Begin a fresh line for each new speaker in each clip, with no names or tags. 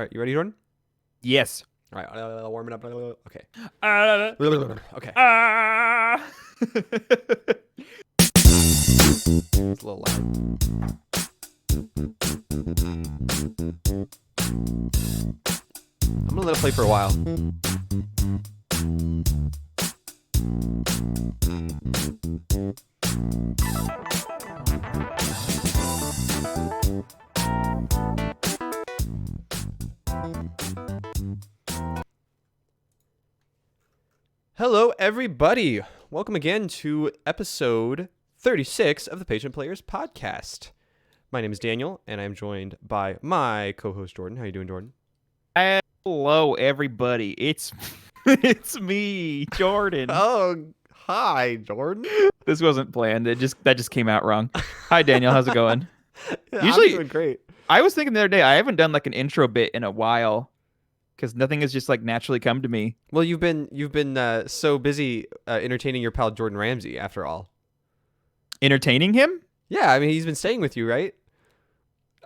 All right, you ready, Jordan?
Yes.
All right, warm it up. Okay. Okay. It's a little loud. I'm gonna let it play for a while. Hello, everybody. Welcome again to episode 36 of the Patient Players podcast. My name is Daniel, and I'm joined by my co-host Jordan. How you doing, Jordan?
Hello, everybody. It's it's me, Jordan.
Oh, hi, Jordan.
This wasn't planned. That just came out wrong. Hi, Daniel. How's it going?
Usually, I'm doing great.
I was thinking the other day, I haven't done like an intro bit in a while because nothing has just like naturally come to me.
Well, you've been so busy entertaining your pal Jordan Ramsey. After all,
Entertaining him?
yeah. I mean, he's been staying with you, right?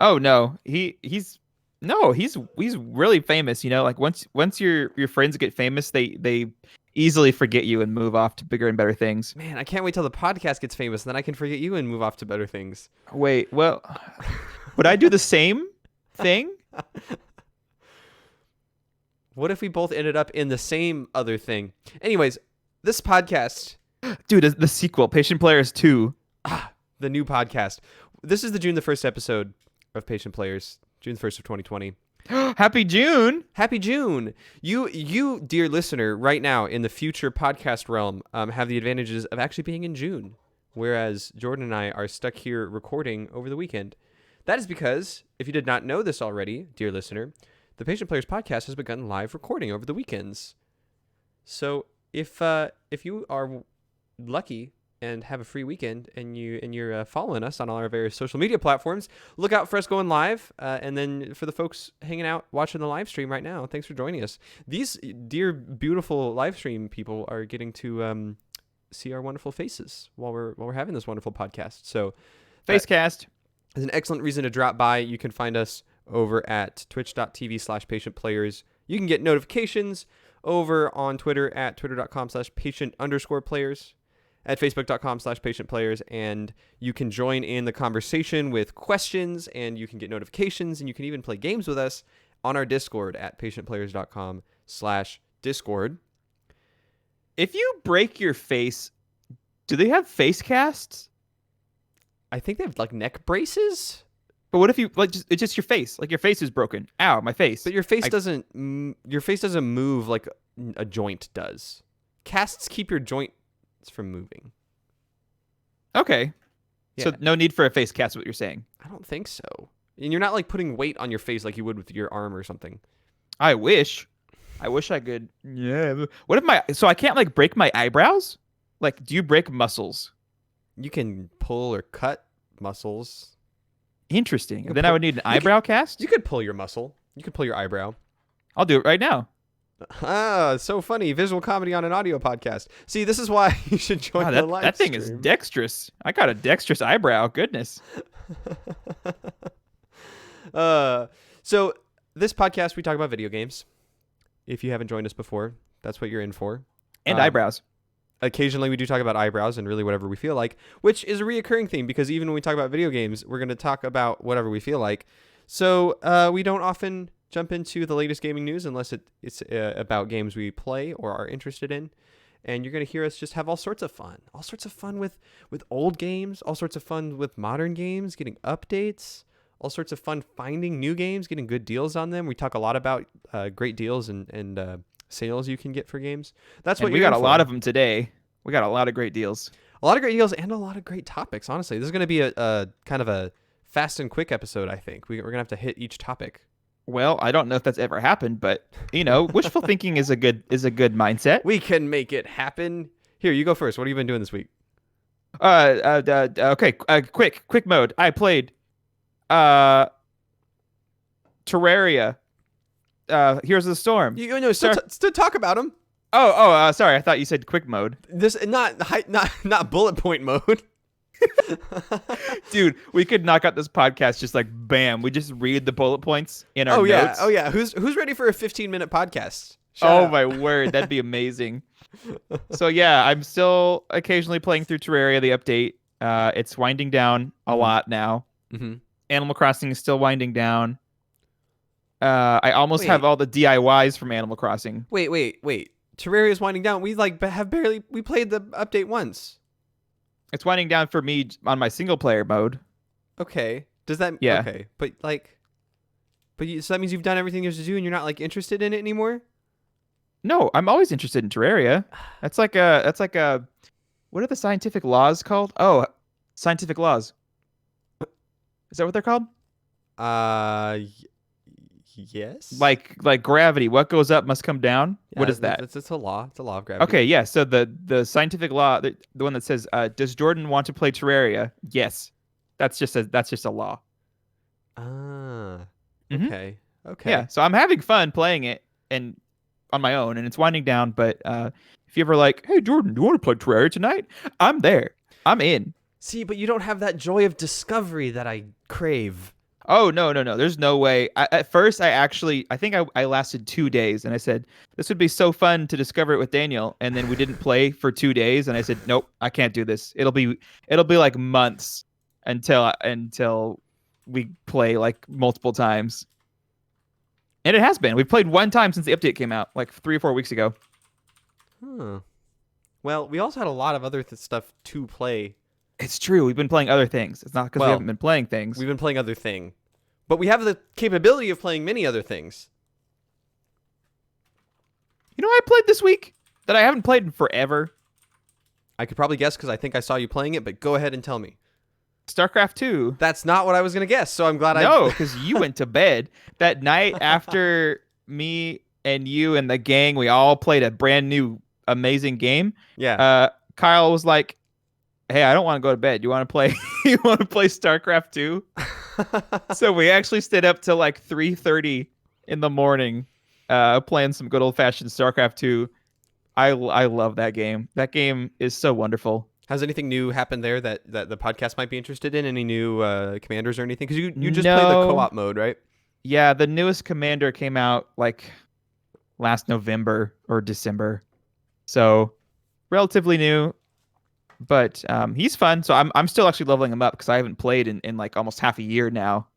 Oh no, he's really famous. You know, like once your friends get famous, they easily forget you and move off to bigger and better things.
Man, I can't wait till the podcast gets famous, and then I can forget you and move off to better things.
Wait, well, would I do the same thing?
What if we both ended up in the same other thing? Anyways, this podcast,
Dude, the sequel, Patient Players 2.
the new podcast. This is the June the 1st episode of Patient Players, June 1st of 2020.
Happy June!
Happy June! You, dear listener, right now in the future podcast realm, have the advantages of actually being in June, whereas Jordan and I are stuck here recording over the weekend. That is because, if you did not know this already, dear listener, the Patient Players podcast has begun live recording over the weekends. So if you are lucky and have a free weekend and you're following us on all our various social media platforms, look out for us going live. And then for the folks hanging out watching the live stream right now, thanks for joining us. These dear beautiful live stream people are getting to see our wonderful faces while we're having this wonderful podcast. So
Facecast
is an excellent reason to drop by. You can find us over at twitch.tv/patientplayers. You can get notifications over on Twitter at twitter.com/patient_players, at facebook.com/patientplayers, and you can join in the conversation with questions, and you can get notifications, and you can even play games with us on our Discord at patientplayers.com/discord.
If you break your face, do they have face casts?
I think they have like neck braces.
But what if you like it's just your face? Like your face is broken. Ow, my face.
But your face doesn't move like a joint does. Casts keep your joints from moving.
Okay.
Yeah.
So no need for a face cast, is what you're saying.
I don't think so. And you're not like putting weight on your face like you would with your arm or something.
I wish I could. Yeah. What if so I can't like break my eyebrows? Like, do you break muscles?
You can pull or cut muscles.
Interesting. Then I would need an eyebrow cast?
You could pull your muscle. You could pull your eyebrow.
I'll do it right now.
Ah, so funny. Visual comedy on an audio podcast. See, this is why you should join the live
that thing
stream.
is dexterous. I got a dexterous eyebrow. Goodness.
So this podcast, we talk about video games. If you haven't joined us before, that's what you're in for.
And eyebrows.
Occasionally we do talk about eyebrows and really whatever we feel like, which is a reoccurring theme because even when we talk about video games, we're going to talk about whatever we feel like. So we don't often jump into the latest gaming news unless it's about games we play or are interested in. And you're going to hear us just have all sorts of fun with old games, all sorts of fun with modern games, getting updates, all sorts of fun finding new games, getting good deals on them. We talk a lot about great deals and sales you can get for games. That's what
we got a lot of them today. We got a lot of great deals.
A lot of great deals and a lot of great topics. Honestly, this is going to be a kind of a fast and quick episode. I think we're gonna have to hit each topic.
Well, I don't know if that's ever happened, but wishful thinking is a good mindset.
We can make it happen. Here, you go first. What have you been doing this week?
Okay. Quick mode. I played Terraria. Heroes of the Storm.
You know, still talk about them.
Sorry. I thought you said quick mode.
This not bullet point mode.
Dude, we could knock out this podcast just like bam. We just read the bullet points in our
Oh yeah,
notes.
oh yeah. Who's ready for a 15-minute podcast?
Oh
Shout
my
out.
word, that'd be amazing. So yeah, I'm still occasionally playing through Terraria, the update. It's winding down a lot now.
Mm-hmm.
Animal Crossing is still winding down. I almost have
Wait,
all the DIYs from Animal Crossing.
wait. Terraria's winding down. We like have barely we played the update once.
It's winding down for me on my single player mode.
Okay. Does that
Yeah.
okay? So that means you've done everything there's to do, and you're not like interested in it anymore.
No, I'm always interested in Terraria. That's like a what are the scientific laws called? Oh, scientific laws. Is that what they're called?
Y- yes.
Like gravity. What goes up must come down. What is that?
It's a law. It's a law of gravity.
Okay, yeah. So the scientific law, the one that says, does Jordan want to play Terraria? Yes. That's just a law.
Ah.
Mhm.
Okay. Okay.
Yeah. So I'm having fun playing it and on my own, and it's winding down. But if you ever like, hey Jordan, do you want to play Terraria tonight? I'm there. I'm in.
See, but you don't have that joy of discovery that I crave.
Oh no. There's no way. At first, I think I lasted 2 days, and I said this would be so fun to discover it with Daniel, and then we didn't play for 2 days, and I said nope, I can't do this. It'll be like months until we play like multiple times, and it has been. We've played one time since the update came out, like 3 or 4 weeks ago.
Huh. Well, we also had a lot of other stuff to play.
It's true. We've been playing other things. It's not because we haven't been playing things.
We've been playing other thing, but we have the capability of playing many other things.
You know what I played this week that I haven't played in forever?
I could probably guess because I think I saw you playing it, but go ahead and tell me.
StarCraft 2.
That's not what I was going to guess, so I'm glad
No, because you went to bed that night after me and you and the gang, we all played a brand new amazing game.
Yeah.
Kyle was like, hey, I don't want to go to bed. You want to play you want to play StarCraft 2? So we actually stayed up till like 3:30 in the morning playing some good old-fashioned StarCraft 2. I love that game. That game is so wonderful.
Has anything new happened there that the podcast might be interested in? Any new commanders or anything? Because you just played the co-op mode, right?
Yeah, the newest commander came out like last November or December. So relatively new. But he's fun. So I'm still actually leveling him up because I haven't played in like almost half a year now.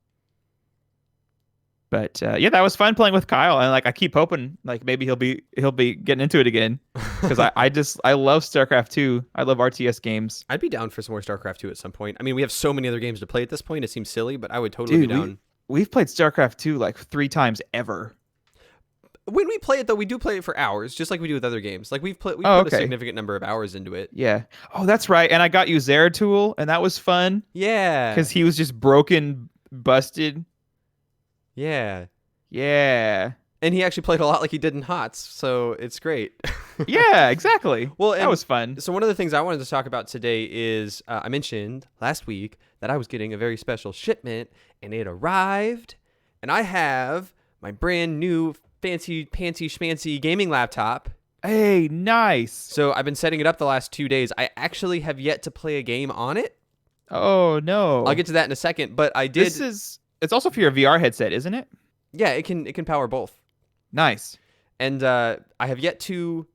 But yeah, that was fun playing with Kyle, and like I keep hoping like maybe he'll be getting into it again because I love StarCraft 2. I love RTS games.
I'd be down for some more StarCraft 2 at some point. I mean, we have so many other games to play at this point. It seems silly, but I would totally be down.
We've played StarCraft 2 like 3 times ever.
When we play it though, we do play it for hours, just like we do with other games. Like we put a significant number of hours into it.
Yeah. Oh, that's right. And I got you Zeratul, and that was fun.
Yeah.
Because he was just broken, busted.
Yeah.
Yeah.
And he actually played a lot like he did in HOTS, so it's great.
Yeah, exactly.
Well,
that was fun.
So one of the things I wanted to talk about today is I mentioned last week that I was getting a very special shipment, and it arrived, and I have my brand new fancy pantsy schmancy gaming laptop.
Hey, nice.
So I've been setting it up the last 2 days. I actually have yet to play a game on it.
Oh no.
I'll get to that in a second, but I did.
It's also for your VR headset, isn't it?
Yeah, it can power both.
Nice.
And I have yet to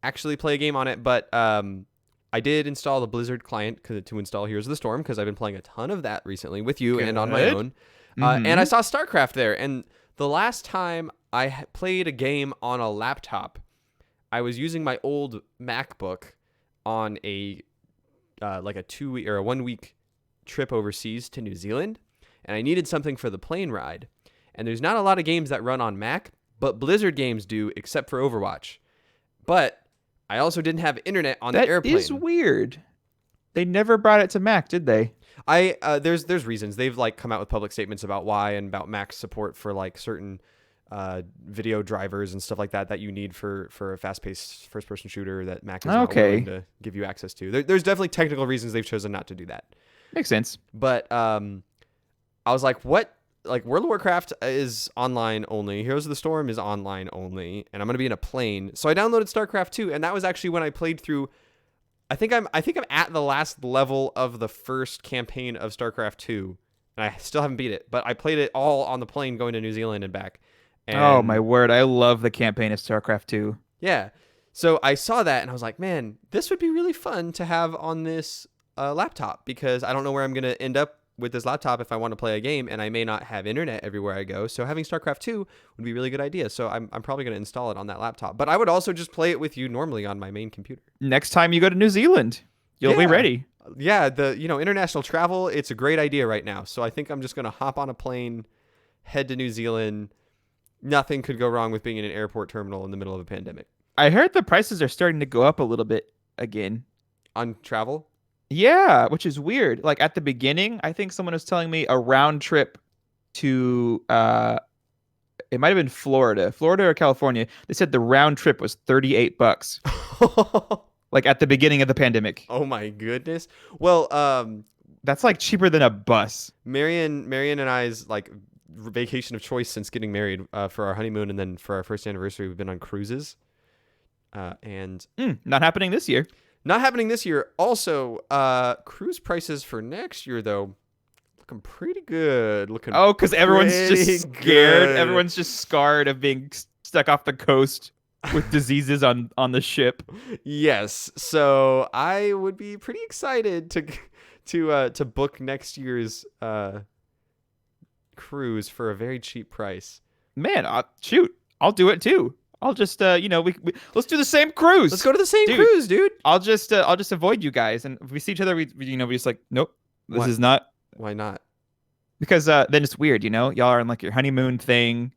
actually play a game on it, but I did install the Blizzard client to install Heroes of the Storm because I've been playing a ton of that recently with you and on my own. And I saw StarCraft there, and the last time I played a game on a laptop, I was using my old MacBook on a like a 2-week or a 1-week trip overseas to New Zealand, and I needed something for the plane ride. And there's not a lot of games that run on Mac, but Blizzard games do, except for Overwatch. But I also didn't have internet on the airplane.
That is weird. They never brought it to Mac, did they?
There's reasons. They've like come out with public statements about why and about Mac's support for like certain video drivers and stuff like that you need for a fast-paced first-person shooter that Mac is not willing to give you access to. There's definitely technical reasons they've chosen not to do that.
Makes sense.
But I was like, what? Like World of Warcraft is online only. Heroes of the Storm is online only, and I'm gonna be in a plane. So I downloaded StarCraft 2, and that was actually when I played through I think I'm at the last level of the first campaign of StarCraft 2, and I still haven't beat it. But I played it all on the plane going to New Zealand and back.
Oh my
And
word! I love the campaign of StarCraft 2.
yeah, so I saw that and I was like, man, this would be really fun to have on this laptop, because I don't know where I'm gonna end up with this laptop if I want to play a game, and I may not have internet everywhere I go. So having StarCraft 2 would be a really good idea. So I'm probably gonna install it on that laptop. But I would also just play it with you normally on my main computer.
Next time you go to New Zealand, you'll be
Yeah.
ready.
Yeah, the international travel, it's a great idea right now. So I think I'm just gonna hop on a plane, head to New Zealand. Nothing could go wrong with being in an airport terminal in the middle of a pandemic.
I heard the prices are starting to go up a little bit again.
On travel?
Yeah, which is weird. Like at the beginning, I think someone was telling me a round trip to it might have been Florida or California. They said the round trip was $38. Like at the beginning of the pandemic.
Oh my goodness. Well,
That's like cheaper than a bus.
Marion and I's like vacation of choice since getting married, for our honeymoon and then for our first anniversary, we've been on cruises. And
Not happening this year.
not happening this year. Also, cruise prices for next year though, looking pretty good.
Oh, because everyone's just
pretty
scared.
good.
Everyone's just scarred of being stuck off the coast with diseases on the ship.
Yes. So I would be pretty excited to book next year's cruise for a very cheap price.
Man, shoot, I'll do it too. I'll just we let's do the same cruise.
Let's go to the same
Dude.
cruise, dude.
I'll just avoid you guys, and if we see each other, we just like, nope, this
What?
is not,
Why not?
because then it's weird, y'all are in like your honeymoon thing,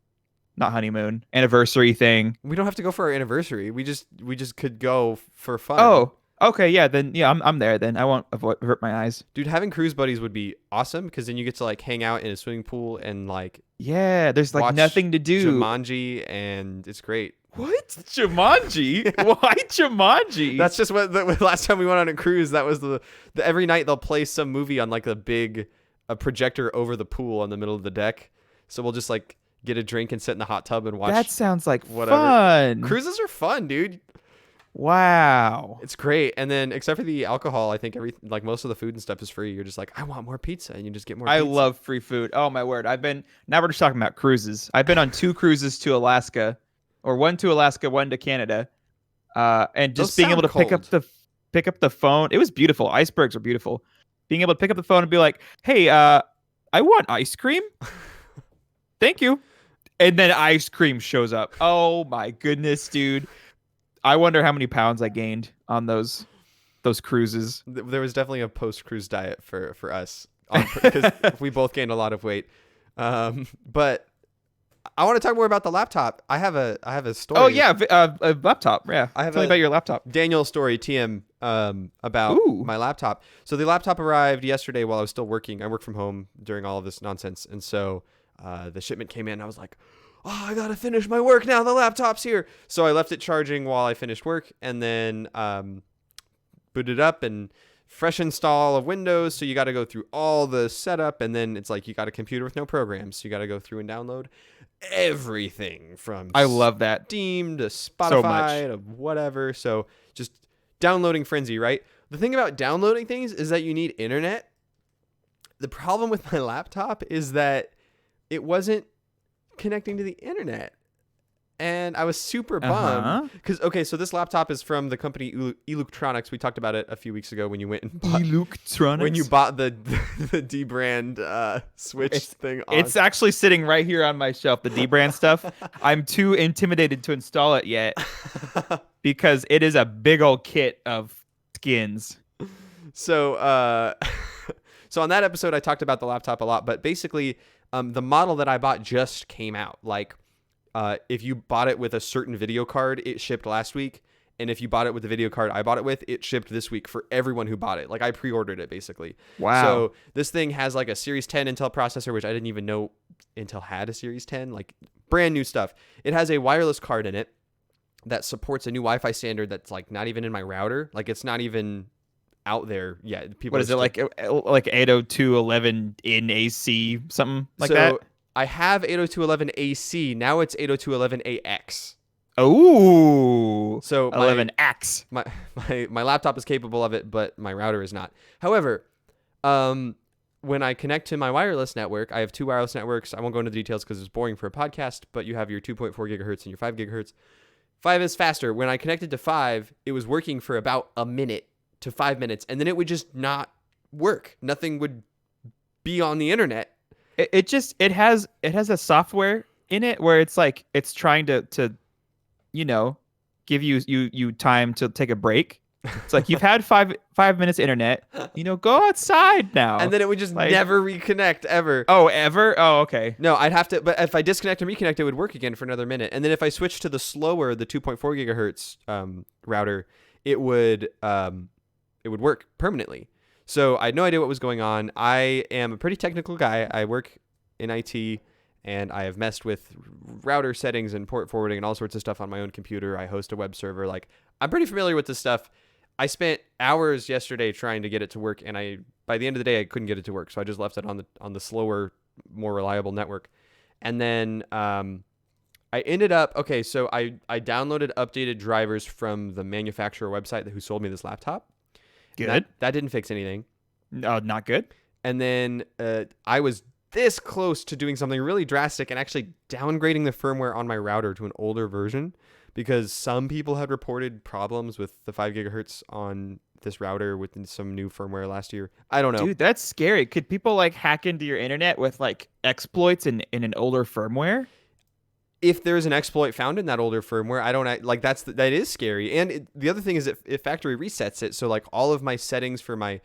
not honeymoon, anniversary thing.
We don't have to go for our anniversary. We just could go for fun.
Oh, okay, yeah, then yeah, I'm there. Then I won't hurt my eyes.
Dude, having cruise buddies would be awesome, because then you get to like hang out in a swimming pool and like
Yeah, there's like
watch
nothing to do.
Jumanji, and it's great.
What? Jumanji? Why Jumanji?
That's just what the last time we went on a cruise. That was the every night they'll play some movie on like a projector over the pool on the middle of the deck. So we'll just like get a drink and sit in the hot tub and watch.
That sounds like
whatever.
fun.
Cruises are fun, dude.
Wow.
It's great. And then except for the alcohol, I think most of the food and stuff is free. You're just like, I want more pizza, and you just get more
I
pizza.
love free food. Oh my word. Now we're just talking about cruises. I've been on 2 cruises to Alaska, or 1 to Alaska, 1 to Canada. And just
Those
being able to
sound
pick up the phone. It was beautiful. Icebergs are beautiful. Being able to pick up the phone and be like, "Hey, I want ice cream." Thank you. And then ice cream shows up. Oh my goodness, dude. I wonder how many pounds I gained on those cruises.
There was definitely a post-cruise diet for us, because we both gained a lot of weight. But I want to talk more about the laptop. I have a story.
Oh yeah, a laptop. Yeah,
I
tell me about your laptop.
Daniel's story, TM, about
Ooh.
my laptop. So the laptop arrived yesterday while I was still working. I work from home during all of this nonsense, and so the shipment came in. And I was like, oh, I gotta finish my work now. The laptop's here. So I left it charging while I finished work, and then booted up and fresh install of Windows. So you got to go through all the setup, and then it's like you got a computer with no programs. So you got to go through and download everything from
I love that.
Steam to
So
Spotify to whatever. So just downloading frenzy, right? The thing about downloading things is that you need internet. The problem with my laptop is that it wasn't connecting to the internet, and I was super bummed because so this laptop is from the company Electronics. We talked about it a few weeks ago when you went and bought
Electronics.
when you bought the D brand switch thing on.
It's actually sitting right here on my shelf. The D brand stuff. I'm too intimidated to install it yet because it is a big old kit of skins.
So so on that episode I talked about the laptop a lot, but basically the model that I bought just came out. Like if you bought it with a certain video card, it shipped last week. And if you bought it with the video card I bought it with, it shipped this week for everyone who bought it. Like I pre-ordered it basically.
Wow.
So this thing has like a Series 10 Intel processor, which I didn't even know Intel had a Series 10, like brand new stuff. It has a wireless card in it that supports a new Wi-Fi standard that's like not even in my router. Like it's not even out there yet. People
What is it, like 802.11 in AC, something like that?
I have 802.11 AC. Now it's 802.11 AX.
Oh,
So
11X.
my laptop is capable of it, but my router is not. However, when I connect to my wireless network, I have two wireless networks. I won't go into the details because it's boring for a podcast, but you have your 2.4 gigahertz and your 5 gigahertz. 5 is faster. When I connected to 5, it was working for about a minute to 5 minutes, and then it would just not work. Nothing would be on the internet.
It has a software in it where it's like it's trying to give you time to take a break. It's like you've had 5 minutes internet. Go outside now.
And then it would just
like,
never reconnect ever.
Oh, ever? Oh, okay.
No, I'd have to. But if I disconnect and reconnect, it would work again for another minute. And then if I switch to the 2.4 gigahertz router, it would work permanently. So I had no idea what was going on. I am a pretty technical guy. I work in IT, and I have messed with router settings and port forwarding and all sorts of stuff on my own computer. I host a web server. Like, I'm pretty familiar with this stuff. I spent hours yesterday trying to get it to work, and by the end of the day, I couldn't get it to work. So I just left it on the slower, more reliable network. And then I ended up, okay, so I downloaded updated drivers from the manufacturer website who sold me this laptop.
Good.
That didn't fix anything.
No, not good.
And then I was this close to doing something really drastic and actually downgrading the firmware on my router to an older version, because some people had reported problems with the 5 gigahertz on this router with some new firmware last year. I don't know.
Dude, that's scary. Could people like hack into your internet with like exploits in an older firmware?
If there's an exploit found in that older firmware, I don't like that is scary. And the other thing is it factory resets it. So like all of my settings for my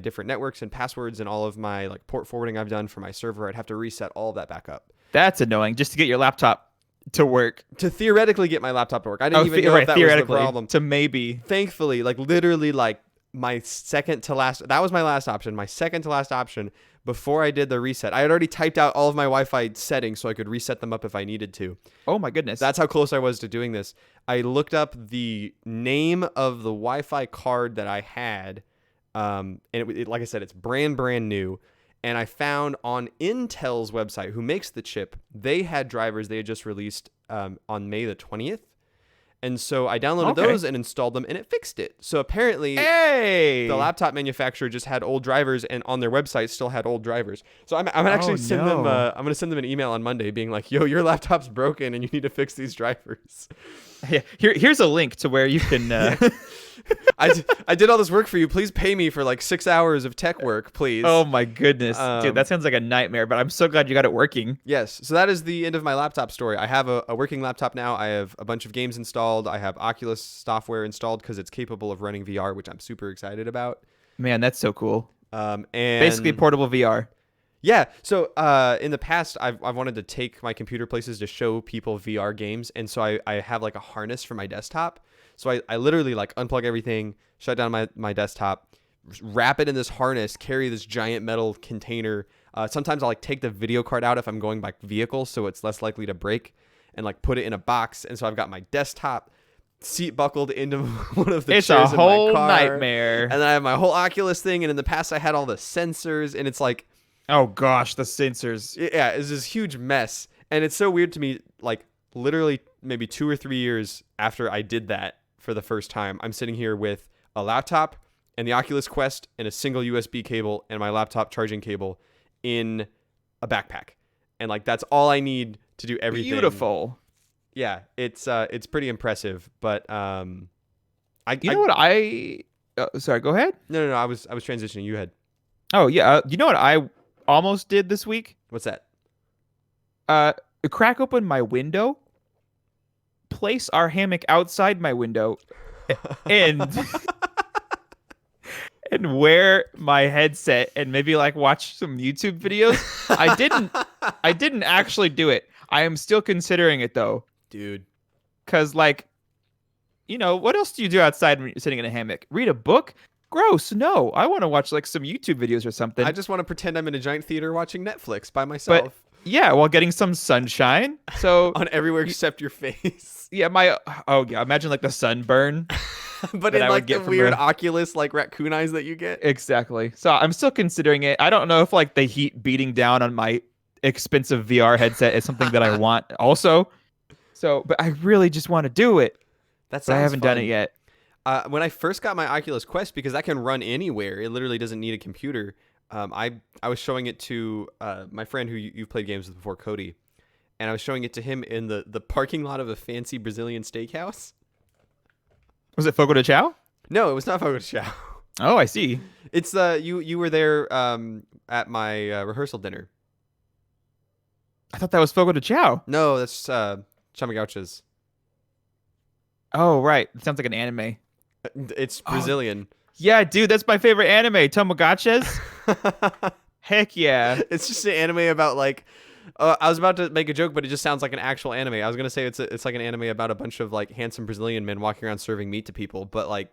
different networks and passwords and all of my like port forwarding I've done for my server, I'd have to reset all of that back up.
That's annoying, just to get your laptop to work.
To theoretically get my laptop to work. I didn't even know if that was the problem.
To maybe.
Thankfully, like literally like my second to last, that was my last option. My second to last option before I did the reset, I had already typed out all of my Wi-Fi settings so I could reset them up if I needed to.
Oh my goodness.
That's how close I was to doing this. I looked up the name of the Wi-Fi card that I had. And it, like I said, it's brand new. And I found on Intel's website, who makes the chip, they had drivers they had just released on May the 20th. And so I downloaded those and installed them, and it fixed it. So apparently, the laptop manufacturer just had old drivers, and on their website still had old drivers. So I'm actually send them. I'm going to send them an email on Monday, being like, "Yo, your laptop's broken, and you need to fix these drivers."
Yeah, here's a link to where you can.
I did all this work for you. Please pay me for like 6 hours of tech work, please.
Oh my goodness, dude, that sounds like a nightmare. But I'm so glad you got it working.
Yes. So that is the end of my laptop story. I have a working laptop now. I have a bunch of games installed. I have Oculus software installed because it's capable of running VR, which I'm super excited about.
Man, that's so cool.
And
basically portable VR.
Yeah. So in the past, I've wanted to take my computer places to show people VR games. And so I have like a harness for my desktop. So I literally like unplug everything, shut down my desktop, wrap it in this harness, carry this giant metal container. Sometimes I'll like take the video card out if I'm going by vehicle, so it's less likely to break, and like put it in a box. And so I've got my desktop seat buckled into one of the chairs in my car. It's a whole
nightmare.
And then I have my whole Oculus thing. And in the past, I had all the sensors, and it's like,
oh gosh, the sensors.
Yeah, it's this huge mess. And it's so weird to me, like literally maybe 2 or 3 years after I did that for the first time, I'm sitting here with a laptop and the Oculus Quest and a single USB cable and my laptop charging cable in a backpack. And like, that's all I need to do everything.
Beautiful.
Yeah, it's pretty impressive, but
know what I sorry, go ahead.
No, I was transitioning. You had.
Oh yeah, you know what I almost did this week?
What's that?
Crack open my window, place our hammock outside my window, and and wear my headset and maybe like watch some YouTube videos. I didn't actually do it. I am still considering it though.
Dude.
Cause like, what else do you do outside when you're sitting in a hammock? Read a book? Gross. No, I want to watch like some YouTube videos or something.
I just want to pretend I'm in a giant theater watching Netflix by myself.
But yeah, while getting some sunshine. So
on everywhere except your face.
Yeah, imagine like the sunburn.
But in like the weird Oculus like raccoon eyes that you get.
Exactly. So I'm still considering it. I don't know if like the heat beating down on my expensive VR headset is something that I want also. So, but I really just want to do it,
That
but I
sounds
haven't done it
fun.
yet.
When I first got my Oculus Quest, because that can run anywhere, it literally doesn't need a computer. I was showing it to my friend who you've played games with before, Cody, and I was showing it to him in the parking lot of a fancy Brazilian steakhouse.
Was it Fogo de Chao?
No, it was not Fogo de Chao.
Oh, I see.
It's you were there at my rehearsal dinner.
I thought that was Fogo de Chao.
No, that's Chamagauchas.
Oh, right. It sounds like an anime.
It's
Oh,
Brazilian.
yeah, dude, that's my favorite anime, Tamagotchis. Heck yeah.
It's just an anime about like. I was about to make a joke, but it just sounds like an actual anime. I was gonna say it's like an anime about a bunch of like handsome Brazilian men walking around serving meat to people, but like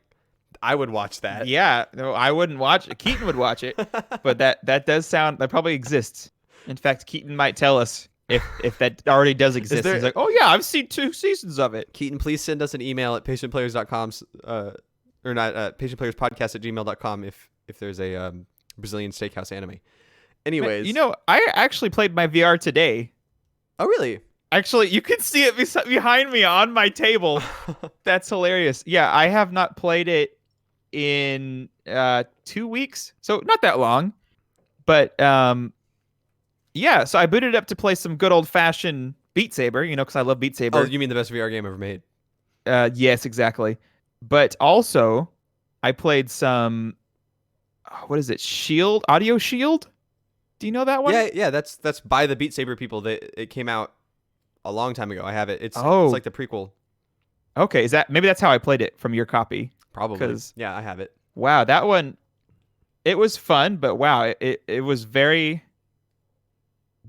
I would watch that.
Yeah, no, I wouldn't watch it. Keaton would watch it, but that does sound that probably exists. In fact, Keaton might tell us if that already does exist.
there-
He's like, oh yeah, I've seen 2 seasons of it.
Keaton, please send us an email at patientplayers.com or not patientplayerspodcast@gmail.com if there's a Brazilian steakhouse anime. Anyways,
You know, I actually played my VR today.
oh really?
Actually, you can see it behind me on my table. That's hilarious. Yeah, I have not played it in 2 weeks, so not that long. But yeah, so I booted it up to play some good old fashioned Beat Saber, because I love Beat Saber.
Oh, you mean the best VR game ever made?
Yes, exactly. But also, I played some. What is it? Shield Audio Shield. Do you know that one?
Yeah, that's by the Beat Saber people. That it came out a long time ago. I have it. It's like the prequel.
Okay, maybe that's how I played it from your copy?
Probably. Yeah, I have it.
Wow, that one. It was fun, but wow, it was very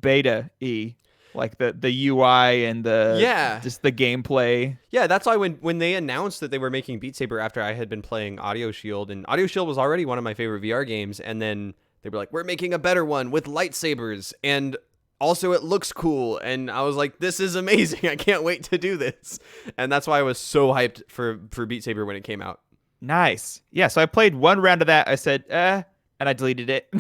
beta-y, like the UI and just the gameplay.
Yeah, that's why when they announced that they were making Beat Saber after I had been playing Audio Shield, and Audio Shield was already one of my favorite VR games, and then they were like, we're making a better one with lightsabers, and also it looks cool, and I was like, this is amazing. I can't wait to do this. And that's why I was so hyped for Beat Saber when it came out.
Nice. Yeah, so I played one round of that. I said, and I deleted it.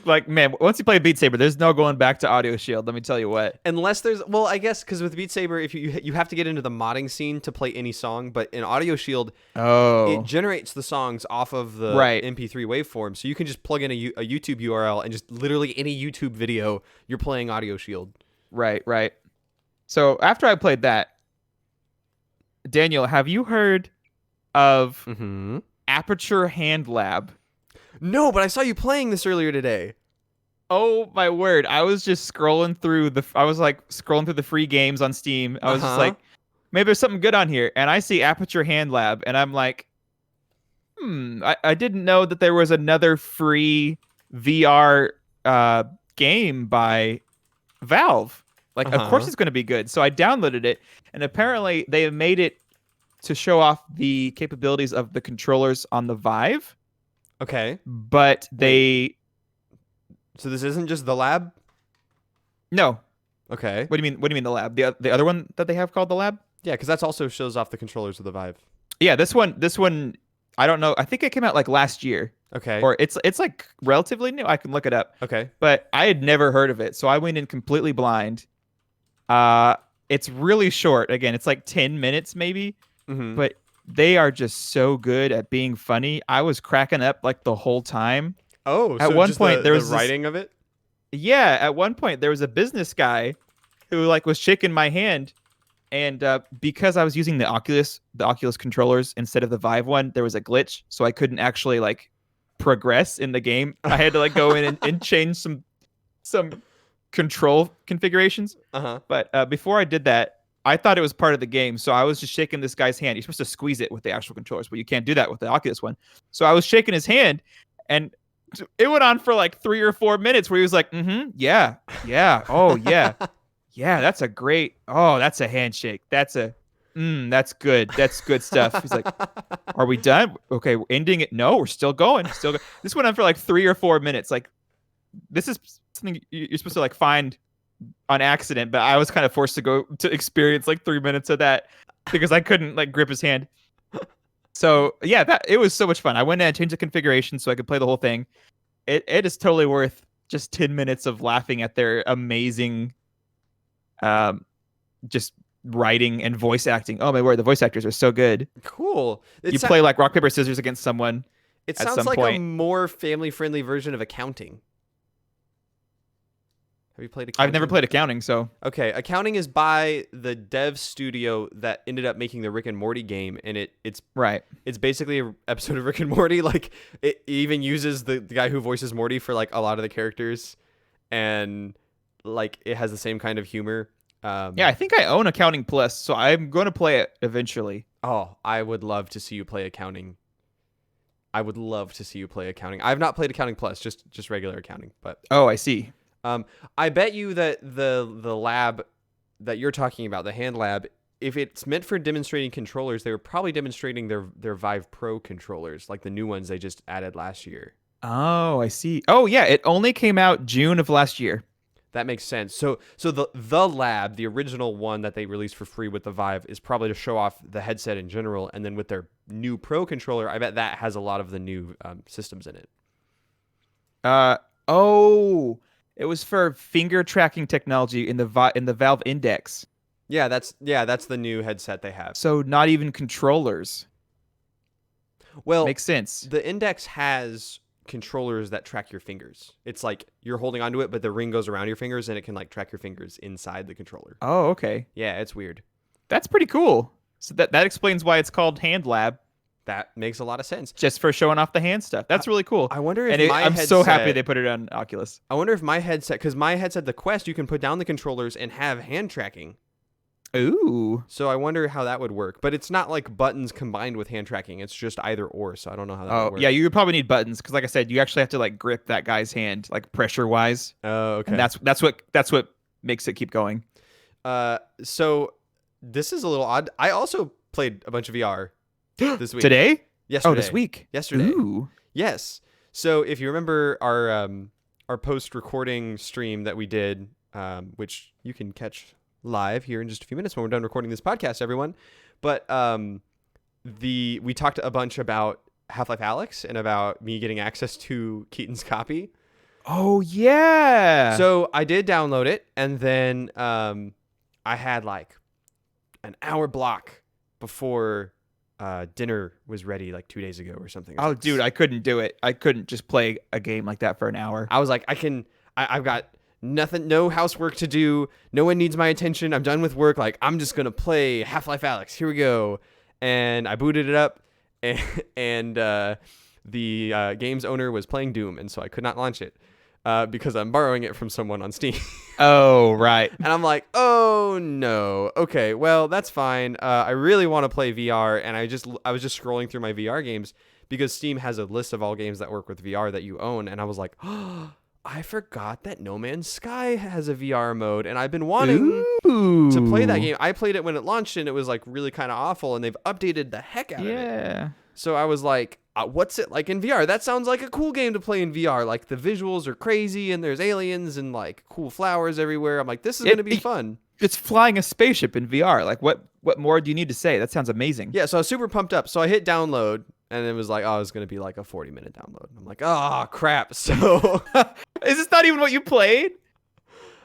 Like, man, once you play Beat Saber, there's no going back to Audio Shield. Let me tell you what.
Unless there's, well, I guess because with Beat Saber, if you have to get into the modding scene to play any song, but in Audio Shield, it generates the songs off of the MP3 waveform, so you can just plug in a YouTube URL and just literally any YouTube video, you're playing Audio Shield.
Right. So after I played that, Daniel, have you heard of Aperture Hand Lab?
No, but I saw you playing this earlier today.
Oh my word! I was just scrolling through the free games on Steam. I was just like, maybe there's something good on here, and I see Aperture Hand Lab, and I'm like, I didn't know that there was another free VR game by Valve. Like, of course it's going to be good. So I downloaded it, and apparently they have made it to show off the capabilities of the controllers on the Vive.
Okay.
But
So this isn't just the lab?
No.
Okay.
What do you mean the lab? The other one that they have called the lab?
Yeah, because that also shows off the controllers of the Vive.
Yeah, this one, I don't know. I think it came out like last year.
Okay.
Or it's like relatively new. I can look it up.
Okay.
But I had never heard of it, so I went in completely blind. It's really short. Again, it's like 10 minutes maybe. But they are just so good at being funny. I was cracking up like the whole time.
Oh,
at
so
one
just
point there was
the writing of it?
Yeah, at one point there was a business guy who like was shaking my hand, and because I was using the Oculus controllers instead of the Vive one, there was a glitch, so I couldn't actually like progress in the game. I had to like go in and change some control configurations. But before I did that, I thought it was part of the game, so I was just shaking this guy's hand. You're supposed to squeeze it with the actual controllers, but you can't do that with the Oculus one. So I was shaking his hand, and it went on for like 3 or 4 minutes where he was like, yeah, oh yeah, yeah, that's a handshake. That's good stuff. He's like, are we done? Okay, we're ending it. No, we're still going. This went on for like 3 or 4 minutes. Like, this is something you're supposed to like find on accident, but I was kind of forced to go to experience like 3 minutes of that because I couldn't like grip his hand. So yeah, it was so much fun. I went in and changed the configuration so I could play the whole thing. It is totally worth just 10 minutes of laughing at their amazing just writing and voice acting. Oh my word, the voice actors are so good.
Cool.
You play like rock paper scissors against someone.
It
at
sounds
some
like
point.
a more family-friendly version of accounting. Have you played accounting?
I've never played accounting, so
Okay, accounting is by the dev studio that ended up making the Rick and Morty game, and it's
right.
It's basically an episode of Rick and Morty. Like it even uses the guy who voices Morty for like a lot of the characters, and like it has the same kind of humor.
Yeah, I think I own Accounting Plus, so I'm going to play it eventually.
Oh, I would love to see you play accounting. I would love to see you play accounting. I've not played Accounting Plus, just regular accounting. But
Oh, I see.
I bet you that the lab that you're talking about, the hand lab, if it's meant for demonstrating controllers, they were probably demonstrating their Vive Pro controllers, like the new ones they just added last year.
Oh, I see. Oh, yeah, it only came out June of last year.
That makes sense. So the lab, the original one that they released for free with the Vive, is probably to show off the headset in general, and then with their new Pro controller, I bet that has a lot of the new systems in it.
Oh, it was for finger tracking technology in the Valve Index.
Yeah, that's the new headset they have.
So not even controllers.
Well,
makes sense.
The Index has controllers that track your fingers. It's like you're holding onto it, but the ring goes around your fingers, and it can like track your fingers inside the controller.
Oh, okay.
Yeah, it's weird.
That's pretty cool. So that explains why it's called Hand Lab.
That makes a lot of sense.
Just for showing off the hand stuff. That's really cool.
I wonder if
I'm so happy they put it on Oculus.
I wonder if my headset, because my headset, the Quest, you can put down the controllers and have hand tracking.
Ooh.
So I wonder how that would work. But it's not like buttons combined with hand tracking. It's just either or. So I don't know how that would work.
Yeah, you would probably need buttons because, like I said, you actually have to like grip that guy's hand, like pressure wise.
Oh, okay.
And that's what makes it keep going.
So this is a little odd. I also played a bunch of VR this week.
Today?
Yesterday.
Oh, this week.
Yesterday.
Ooh.
Yes. So if you remember our post-recording stream that we did, which you can catch live here in just a few minutes when we're done recording this podcast, everyone. But we talked a bunch about Half-Life Alyx and about me getting access to Keaton's copy.
Oh, yeah.
So I did download it, and then I had like an hour block before dinner was ready like 2 days ago or something.
Oh, dude, I couldn't do it. I couldn't just play a game like that for an hour.
I was like, I've got nothing, no housework to do. No one needs my attention. I'm done with work. Like, I'm just going to play Half-Life Alyx. Here we go. And I booted it up, and the game's owner was playing Doom, and so I could not launch it because I'm borrowing it from someone on Steam.
Oh, right.
And I'm like, oh no. Okay, well, that's fine. I really want to play VR, and I was just scrolling through my VR games because Steam has a list of all games that work with VR that you own, and I was like, oh, I forgot that No Man's Sky has a VR mode, and I've been wanting to play that game. I played it when it launched, and it was like really kind of awful, and they've updated the heck out of it.
Yeah.
So I was like, what's it like in VR? That sounds like a cool game to play in VR. Like the visuals are crazy and there's aliens and like cool flowers everywhere. I'm like, this is going to be fun.
It's flying a spaceship in VR. Like what more do you need to say? That sounds amazing.
Yeah, so I was super pumped up. So I hit download and it was like, oh, it's going to be like a 40-minute download. I'm like, oh, crap. So
is this not even what you played?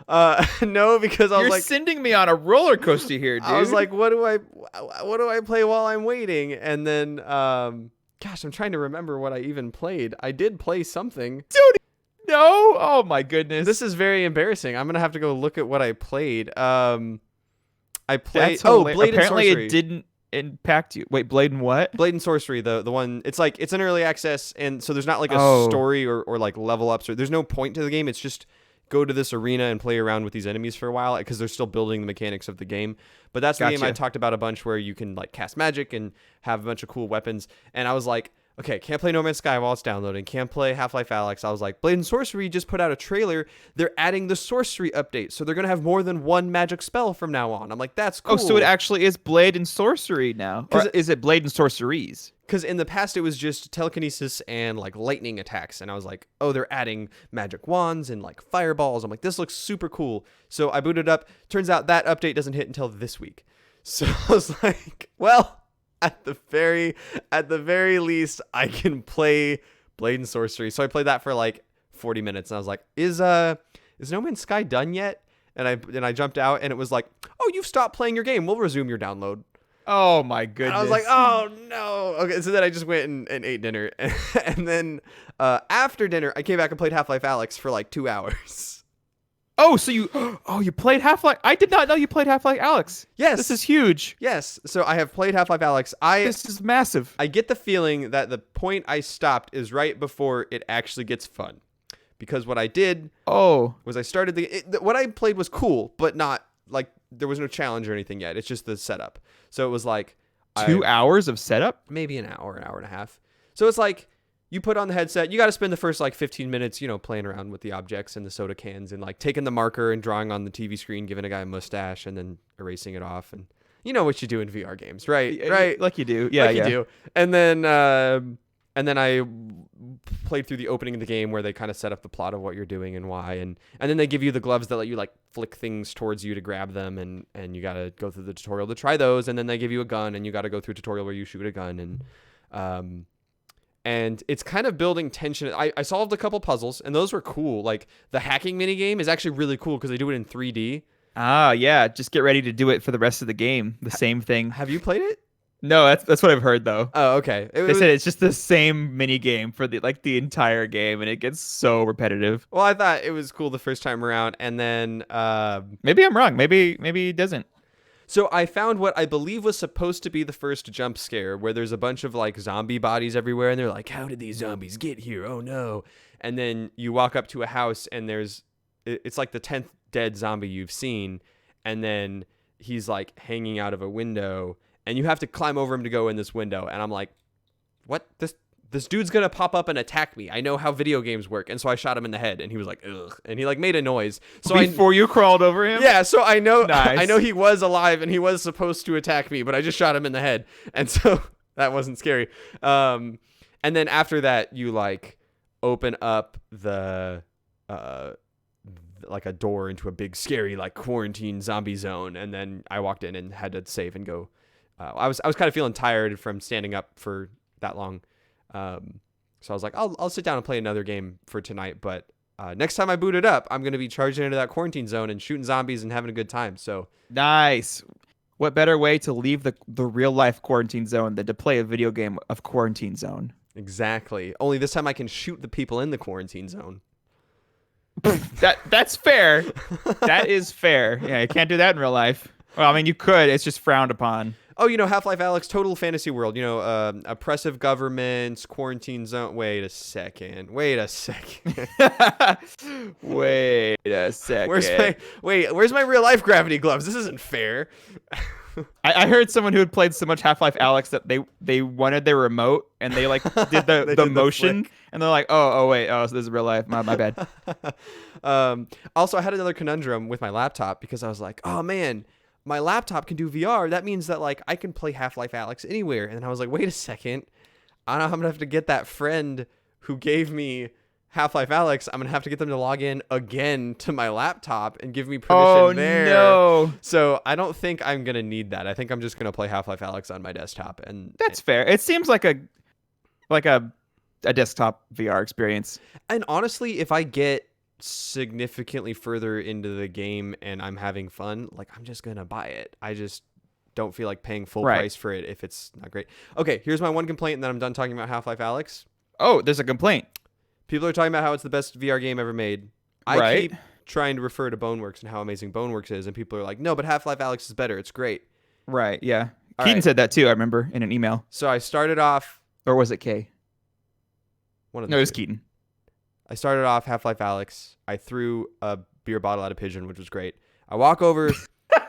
No, because I was
You're
like
sending me on a roller coaster here, dude.
I was like, what do I play while I'm waiting? And then, gosh, I'm trying to remember what I even played. I did play something.
Dude, no. Oh my goodness.
This is very embarrassing. I'm going to have to go look at what I played. I played,
Blade
and
Apparently
Sorcery.
it didn't impact you. Wait, Blade and what?
Blade and Sorcery, the one, it's an early access, and so there's not like a story or like level ups, or there's no point to the game. It's just go to this arena and play around with these enemies for a while because they're still building the mechanics of the game. But that's the game I talked about a bunch, where you can like cast magic and have a bunch of cool weapons. And I was like, okay, can't play No Man's Sky while it's downloading. Can't play Half-Life Alyx. I was like, Blade and Sorcery just put out a trailer. They're adding the sorcery update, so they're gonna have more than one magic spell from now on. I'm like, that's cool.
Oh, so it actually is Blade and Sorcery now. Or is it Blade and Sorceries?
Because in the past, it was just telekinesis and like lightning attacks. And I was like, oh, they're adding magic wands and like fireballs. I'm like, this looks super cool. So I booted up. Turns out that update doesn't hit until this week. So I was like, well, at the very least, I can play Blade and Sorcery. So I played that for like 40 minutes. And I was like, is No Man's Sky done yet? and I jumped out, and it was like, oh, you've stopped playing your game. We'll resume your download.
Oh my goodness.
And I was like, oh no. Okay, so then I just went and ate dinner, and then after dinner, I came back and played Half-Life Alyx for like 2 hours.
Oh, so you played Half-Life? I did not know you played Half-Life Alyx.
Yes.
This is huge.
Yes. So I have played Half-Life Alyx.
This is massive.
I get the feeling that the point I stopped is right before it actually gets fun. Because what I did was I started what I played was cool, but not like there was no challenge or anything yet. It's just the setup. So it was like
2 hours of setup?
Maybe an hour and a half. So it's like you put on the headset, you got to spend the first like 15 minutes, playing around with the objects and the soda cans and like taking the marker and drawing on the TV screen, giving a guy a mustache and then erasing it off. And you know what you do in VR games, right? Right.
Like you do. Yeah.
Like you do. And then I played through the opening of the game where they kind of set up the plot of what you're doing and why. And then they give you the gloves that let you like flick things towards you to grab them. And you got to go through the tutorial to try those. And then they give you a gun and you got to go through a tutorial where you shoot a gun. And it's kind of building tension. I solved a couple puzzles, and those were cool. Like, the hacking minigame is actually really cool because they do it in 3D.
Ah, yeah. Just get ready to do it for the rest of the game. The same thing.
Have you played it?
No, that's what I've heard, though.
Oh, okay.
They said it's just the same minigame for the entire game, and it gets so repetitive.
Well, I thought it was cool the first time around, and then...
maybe I'm wrong. Maybe it doesn't.
So I found what I believe was supposed to be the first jump scare, where there's a bunch of like zombie bodies everywhere, and they're like, how did these zombies get here? Oh no. And then you walk up to a house, and it's like the 10th dead zombie you've seen, and then he's like hanging out of a window, and you have to climb over him to go in this window. And I'm like, what? This dude's gonna pop up and attack me. I know how video games work. And so I shot him in the head, and he was like, ugh. And he like made a noise. So
Before you crawled over him?
Yeah, so I know
Nice.
I know he was alive and he was supposed to attack me, but I just shot him in the head. And so that wasn't scary. And then after that, you like open up the like a door into a big scary like quarantine zombie zone, and then I walked in and had to save and go. I was kind of feeling tired from standing up for that long. So I was like, I'll sit down and play another game for tonight, but next time I boot it up, I'm going to be charging into that quarantine zone and shooting zombies and having a good time. So
nice. What better way to leave the real life quarantine zone than to play a video game of quarantine zone?
Exactly. Only this time I can shoot the people in the quarantine zone.
That's fair. That is fair. Yeah, you can't do that in real life. Well, I mean, you could. It's just frowned upon.
Oh, Half-Life Alyx, total fantasy world. Oppressive governments, quarantine zone. Wait a second.
Where's
my real life gravity gloves? This isn't fair.
I heard someone who had played so much Half-Life Alyx that they wanted their remote and they like did the motion and they're like, oh wait, so this is real life. My bad.
Also, I had another conundrum with my laptop because I was like, oh man, my laptop can do VR. That means that like I can play Half-Life Alyx anywhere. And I was like, wait a second. I'm gonna have to get that friend who gave me Half-Life Alyx. I'm gonna have to get them to log in again to my laptop and give me permission there.
No.
So I don't think I'm gonna need that. I think I'm just gonna play Half-Life Alyx on my desktop. And
that's fair. It seems like a desktop VR experience.
And honestly, if I get significantly further into the game and I'm having fun, like I'm just gonna buy it. I just don't feel like paying full price for it if it's not great. Okay, here's my one complaint, and then I'm done talking about Half-Life Alyx.
Oh, there's a complaint.
People are talking about how it's the best VR game ever made. I keep trying to refer to Boneworks and how amazing Boneworks is, and people are like, no, but Half-Life Alyx is better. It's great.
Right, yeah. Keaton said that too, I remember, in an email.
So I started off...
Or was it Kay?
No,
it was Keaton.
I started off Half-Life Alyx. I threw a beer bottle at a pigeon, which was great. I walk over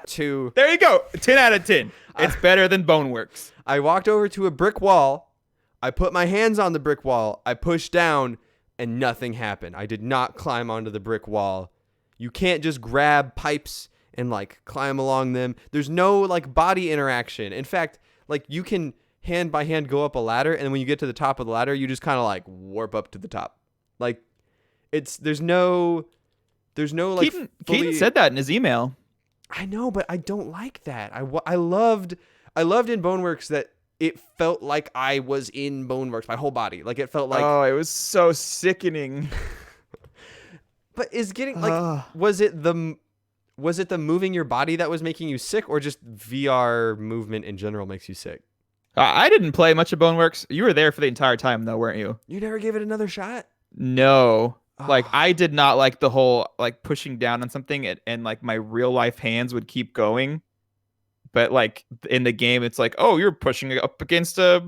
to...
There you go. 10 out of 10. It's better than Boneworks.
I walked over to a brick wall. I put my hands on the brick wall. I pushed down, and nothing happened. I did not climb onto the brick wall. You can't just grab pipes and like climb along them. There's no like body interaction. In fact, like you can hand by hand go up a ladder, and when you get to the top of the ladder, you just kind of like warp up to the top. Like there's no like
Keaton said that in his email.
I know, but I don't like that. I loved in Boneworks that it felt like I was in Boneworks, my whole body. Like it felt like,
oh, it was so sickening.
But was it the was it the moving your body that was making you sick, or just VR movement in general makes you sick?
I didn't play much of Boneworks. You were there for the entire time, though, weren't you?
You never gave it another shot?
No. Like,
Oh.
I did not like the whole, like, pushing down on something and like, my real life hands would keep going. But, like, in the game, it's like, oh, you're pushing up against a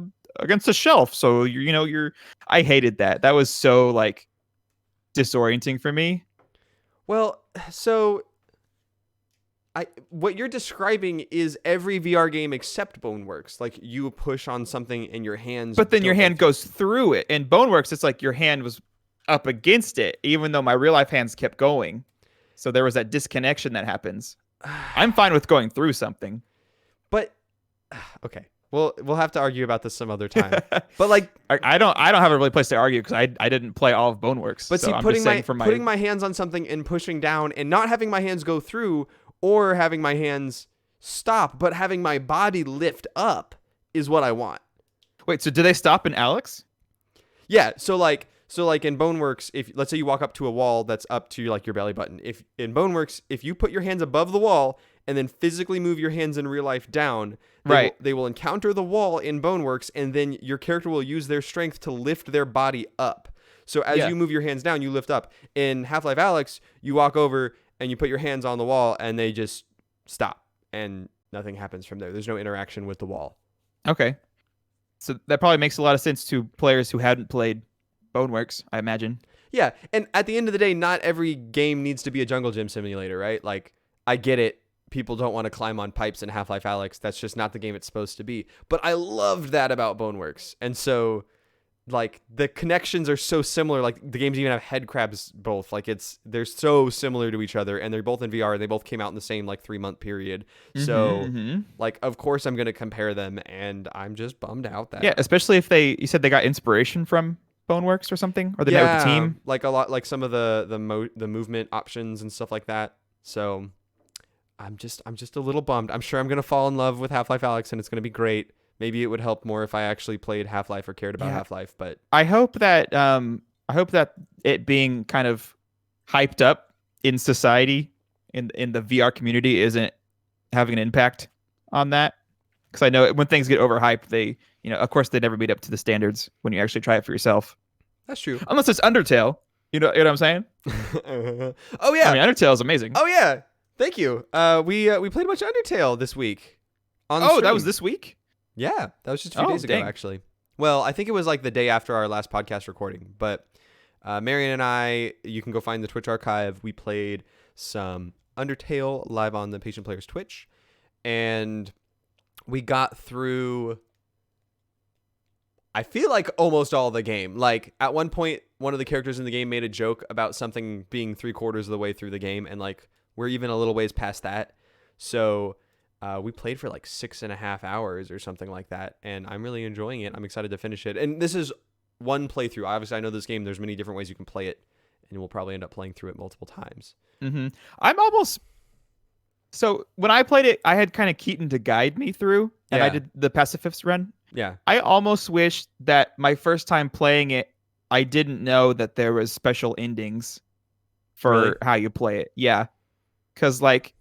shelf. So, you're... I hated that. That was so, like, disorienting for me.
Well, so what you're describing is every VR game except Boneworks. Like, you push on something and your hands.
But then your
don't
hand
go
goes through it. In Boneworks, it's like your hand was up against it, even though my real life hands kept going. So there was that disconnection that happens. I'm fine with going through something.
But okay, we'll have to argue about this some other time. But like,
I don't have a really place to argue because I didn't play all of Boneworks.
but
so
see,
I'm
putting
just saying
putting my hands on something and pushing down and not having my hands go through, or having my hands stop, but having my body lift up is what I want.
Wait, so do they stop in Alex?
Yeah, so like in Boneworks, if let's say you walk up to a wall that's up to like your belly button, if in Boneworks, if you put your hands above the wall and then physically move your hands in real life down, they will encounter the wall in Boneworks, and then your character will use their strength to lift their body up. So as you move your hands down, you lift up. In Half-Life Alyx, you walk over and you put your hands on the wall and they just stop and nothing happens from there. There's no interaction with the wall.
Okay. So that probably makes a lot of sense to players who hadn't played Boneworks, I imagine.
Yeah, and at the end of the day, not every game needs to be a jungle gym simulator, right? Like, I get it. People don't want to climb on pipes in Half-Life Alyx. That's just not the game it's supposed to be. But I loved that about Boneworks. And so, like, the connections are so similar. Like, the games even have head crabs both. Like, they're so similar to each other, and they're both in VR. They both came out in the same, like, 3-month period. So, like, of course I'm going to compare them, and I'm just bummed out that.
Yeah, especially if you said they got inspiration from Boneworks or something, or they met with the team.
Like a lot, like some of the movement options and stuff like that. So I'm just a little bummed. I'm sure I'm gonna fall in love with Half-Life Alyx and it's gonna be great. Maybe it would help more if I actually played Half-Life or cared about Half-Life. But
I hope that it being kind of hyped up in society in the VR community isn't having an impact on that. Because I know when things get overhyped, they, of course, they never meet up to the standards when you actually try it for yourself.
That's true.
Unless it's Undertale. You know what I'm saying?
Oh, yeah.
I mean, Undertale is amazing.
Oh, yeah. Thank you. We played a bunch of Undertale this week.
That was this week?
Yeah. That was just a few days ago, actually. Well, I think it was like the day after our last podcast recording. But Marion and I, you can go find the Twitch archive. We played some Undertale live on the Patient Players Twitch. And we got through, I feel like, almost all the game. Like, at one point, one of the characters in the game made a joke about something being 3/4 of the way through the game, and like, we're even a little ways past that. So we played for like 6.5 hours or something like that, and I'm really enjoying it. I'm excited to finish it. And this is one playthrough. Obviously, I know this game, there's many different ways you can play it, and we'll probably end up playing through it multiple times.
I'm almost... So when I played it, I had kind of Keaton to guide me through, and I did the pacifist run.
Yeah.
I almost wish that my first time playing it, I didn't know that there was special endings for how you play it. Yeah. Because, like,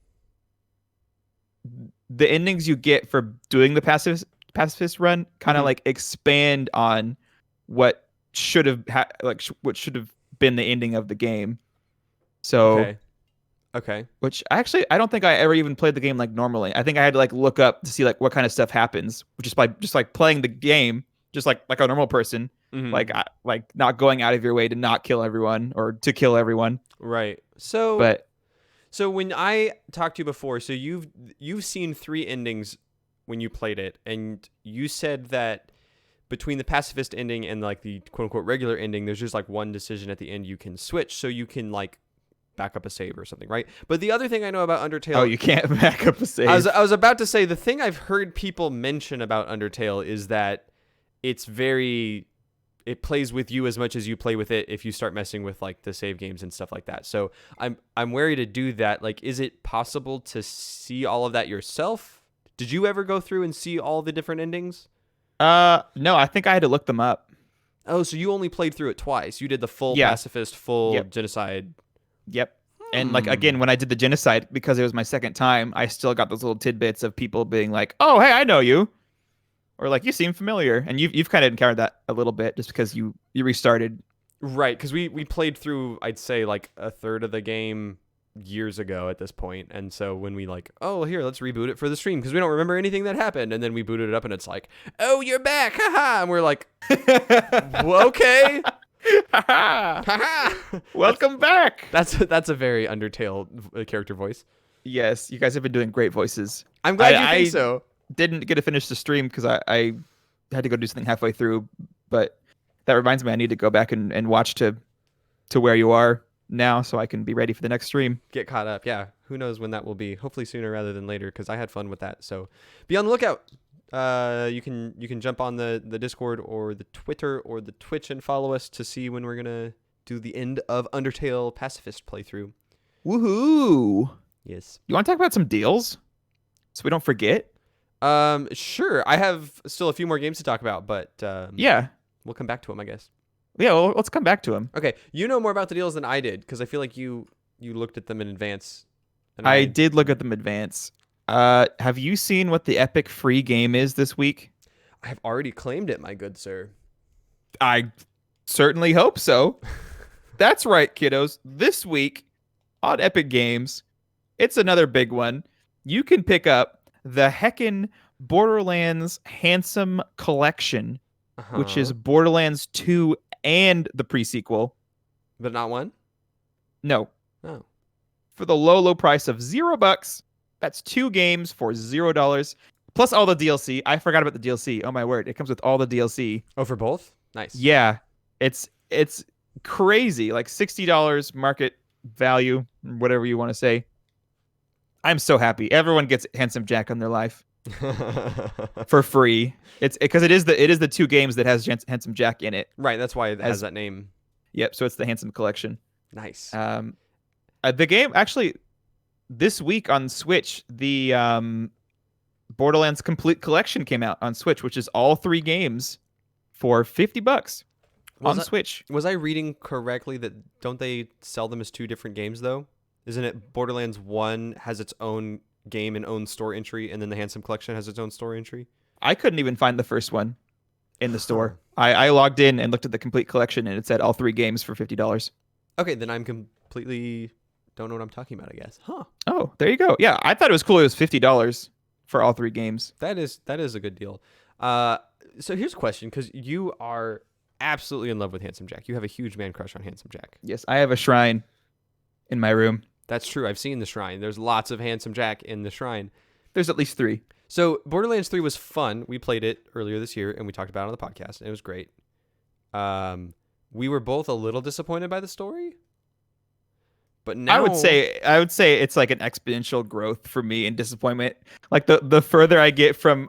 the endings you get for doing the pacifist run kind of like expand on what should have what should have been the ending of the game. So
Okay.
Which actually I don't think I ever even played the game like normally. I think I had to like look up to see like what kind of stuff happens, which is by just like playing the game just like a normal person, like not going out of your way to not kill everyone or to kill everyone.
Right. So when I talked to you before, so you've seen 3 endings when you played it, and you said that between the pacifist ending and like the quote unquote regular ending, there's just like one decision at the end you can switch, so you can like back up a save or something, right? But the other thing I know about Undertale...
Oh, you can't back up a save.
I was about to say, the thing I've heard people mention about Undertale is that it plays with you as much as you play with it if you start messing with like the save games and stuff like that. So I'm wary to do that. Like, is it possible to see all of that yourself? Did you ever go through and see all the different endings?
No, I think I had to look them up.
Oh, so you only played through it twice. You did the full pacifist, full genocide.
Yep. And like again, when I did the genocide, because it was my second time, I still got those little tidbits of people being like, "Oh, hey, I know you," or like, "You seem familiar." And you've kind of encountered that a little bit just because you restarted.
Right, because we played through, I'd say, like a third of the game years ago at this point, and so when we like, oh, here, let's reboot it for the stream because we don't remember anything that happened, and then we booted it up and it's like, oh, you're back, haha, and we're like, well, okay, haha,
Welcome back.
that's a very Undertale character voice.
Yes, you guys have been doing great voices.
I'm glad you think so.
Didn't get to finish the stream because I had to go do something halfway through, but that reminds me I need to go back and watch to where you are now so I can be ready for the next stream.
Get caught up. Yeah. Who knows when that will be? Hopefully sooner rather than later because I had fun with that. So be on the lookout. You can jump on the Discord or the Twitter or the Twitch and follow us to see when we're going to do the end of Undertale Pacifist playthrough.
Woohoo.
Yes.
You want to talk about some deals so we don't forget?
Sure. I have still a few more games to talk about, but
yeah.
We'll come back to them, I guess.
Yeah, well, let's come back to them.
Okay, you know more about the deals than I did because I feel like you looked at them in advance.
And I did look at them in advance. Have you seen what the epic free game is this week?
I have already claimed it, my good sir.
I certainly hope so. That's right, kiddos. This week on Epic Games, it's another big one. You can pick up the heckin' Borderlands Handsome Collection, which is Borderlands 2 and the pre-sequel.
But not one?
No.
Oh.
For the low, low price of $0. That's 2 games for $0. Plus all the DLC. I forgot about the DLC. Oh my word. It comes with all the DLC.
Oh, for both? Nice.
Yeah. It's crazy. Like $60 market value, whatever you want to say. I'm so happy. Everyone gets Handsome Jack on their life. For free. It's because it is the 2 games that has Handsome Jack in it.
Right, that's why it has that name.
Yep, so it's the Handsome Collection.
Nice.
The game actually this week on Switch, the Borderlands Complete Collection came out on Switch, which is all 3 games for $50 on Switch.
Was I reading correctly that don't they sell them as 2 different games though? Isn't it Borderlands 1 has its own game and own store entry, and then the Handsome Collection has its own store entry?
I couldn't even find the first one in the store. I logged in and looked at the Complete Collection, and it said all 3 games for $50.
Okay, then I'm completely don't know what I'm talking about, I guess. Huh.
Oh, there you go. Yeah, I thought it was cool. It was $50 for all 3 games.
That is a good deal. So here's a question, because you are absolutely in love with Handsome Jack. You have a huge man crush on Handsome Jack.
Yes, I have a shrine in my room.
That's true. I've seen the shrine. There's lots of Handsome Jack in the shrine.
There's at least 3.
So Borderlands 3 was fun. We played it earlier this year, and we talked about it on the podcast, and it was great. We were both a little disappointed by the story, but now
I would say it's like an exponential growth for me in disappointment. Like the further I get from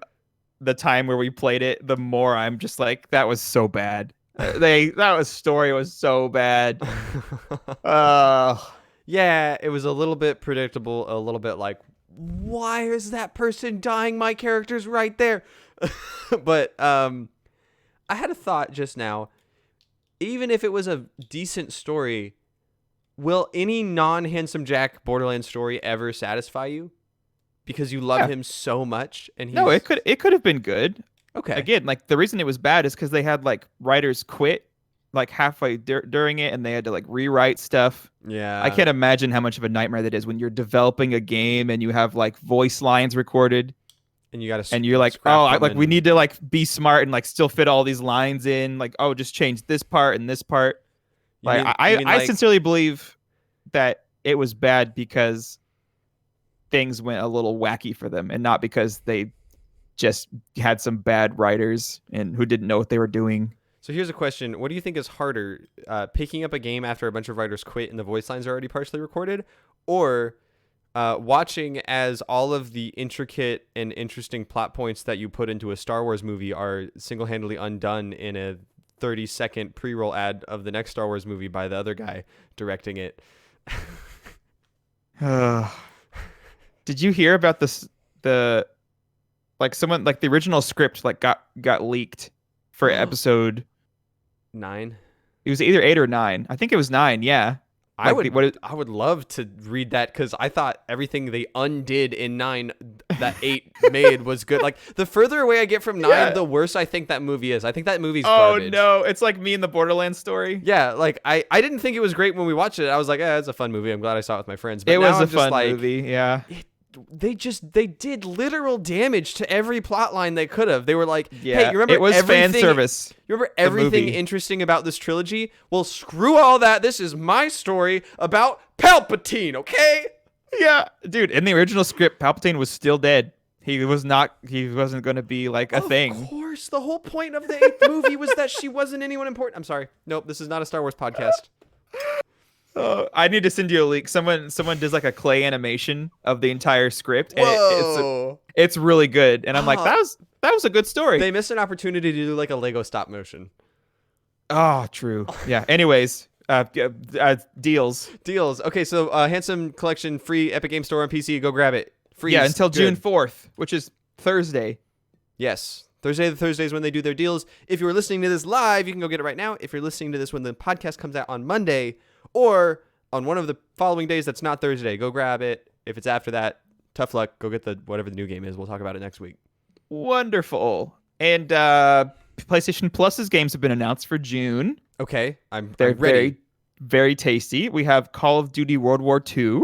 the time where we played it, the more I'm just like, that was so bad. Story was so bad.
Yeah, it was a little bit predictable, a little bit like, why is that person dying? My character's right there. But I had a thought just now. Even if it was a decent story, will any non-Handsome Jack Borderlands story ever satisfy you? Because you love him so much, and
no, it could have been good.
Okay.
Again, like the reason it was bad is because they had like writers quit like halfway during it, and they had to like rewrite stuff.
Yeah.
I can't imagine how much of a nightmare that is when you're developing a game and you have like voice lines recorded,
and you got to,
and you're like, we need to like be smart and like still fit all these lines in. Like, oh, just change this part and this part. I sincerely believe that it was bad because things went a little wacky for them, and not because they just had some bad writers and who didn't know what they were doing.
So here's a question. What do you think is harder, picking up a game after a bunch of writers quit and the voice lines are already partially recorded, or watching as all of the intricate and interesting plot points that you put into a Star Wars movie are single-handedly undone in a 30-second pre-roll ad of the next Star Wars movie by the other guy directing it?
Did you hear about this? The original script got leaked for episode
9.
It was either 8 or 9. I think it was 9. Yeah.
I would love to read that because I thought everything they undid in 9 that 8 made was good. Like the further away I get from 9, the worse I think that movie is. I think that movie's garbage.
Oh no, it's like me in the Borderlands story.
Yeah, like I didn't think it was great when we watched it. I was like, it's a fun movie. I'm glad I saw it with my friends. But
It
now
was
I'm
a
just
fun
like,
movie. Yeah.
They did literal damage to every plot line they could have. They were like,
Yeah,
hey, you remember
it was fan service.
You remember everything
movie.
interesting about this trilogy? Well, screw all that. This is my story about Palpatine, okay?
Yeah, dude. In the original script, Palpatine was still dead. He wasn't going to be like a thing.
Of course, the whole point of the 8th movie was that she wasn't anyone important. I'm sorry. Nope, this is not a Star Wars podcast.
Oh, I need to send you a link. Someone does like a clay animation of the entire script, and it's really good. And I'm like, that was a good story.
They missed an opportunity to do like a Lego stop motion.
Oh, true. Yeah. Anyways, deals.
Okay, so Handsome Collection free Epic Game Store on PC. Go grab it. Free.
Yeah, until June 4th, which is Thursday.
Yes. Thursdays when they do their deals. If you're listening to this live, you can go get it right now. If you're listening to this when the podcast comes out on Monday or on one of the following days that's not Thursday, go grab it. If it's after that, tough luck. Go get whatever the new game is. We'll talk about it next week.
Wonderful. And PlayStation Plus's games have been announced for June.
Okay,
They're
I'm ready.
very, very tasty. We have Call of Duty World War II.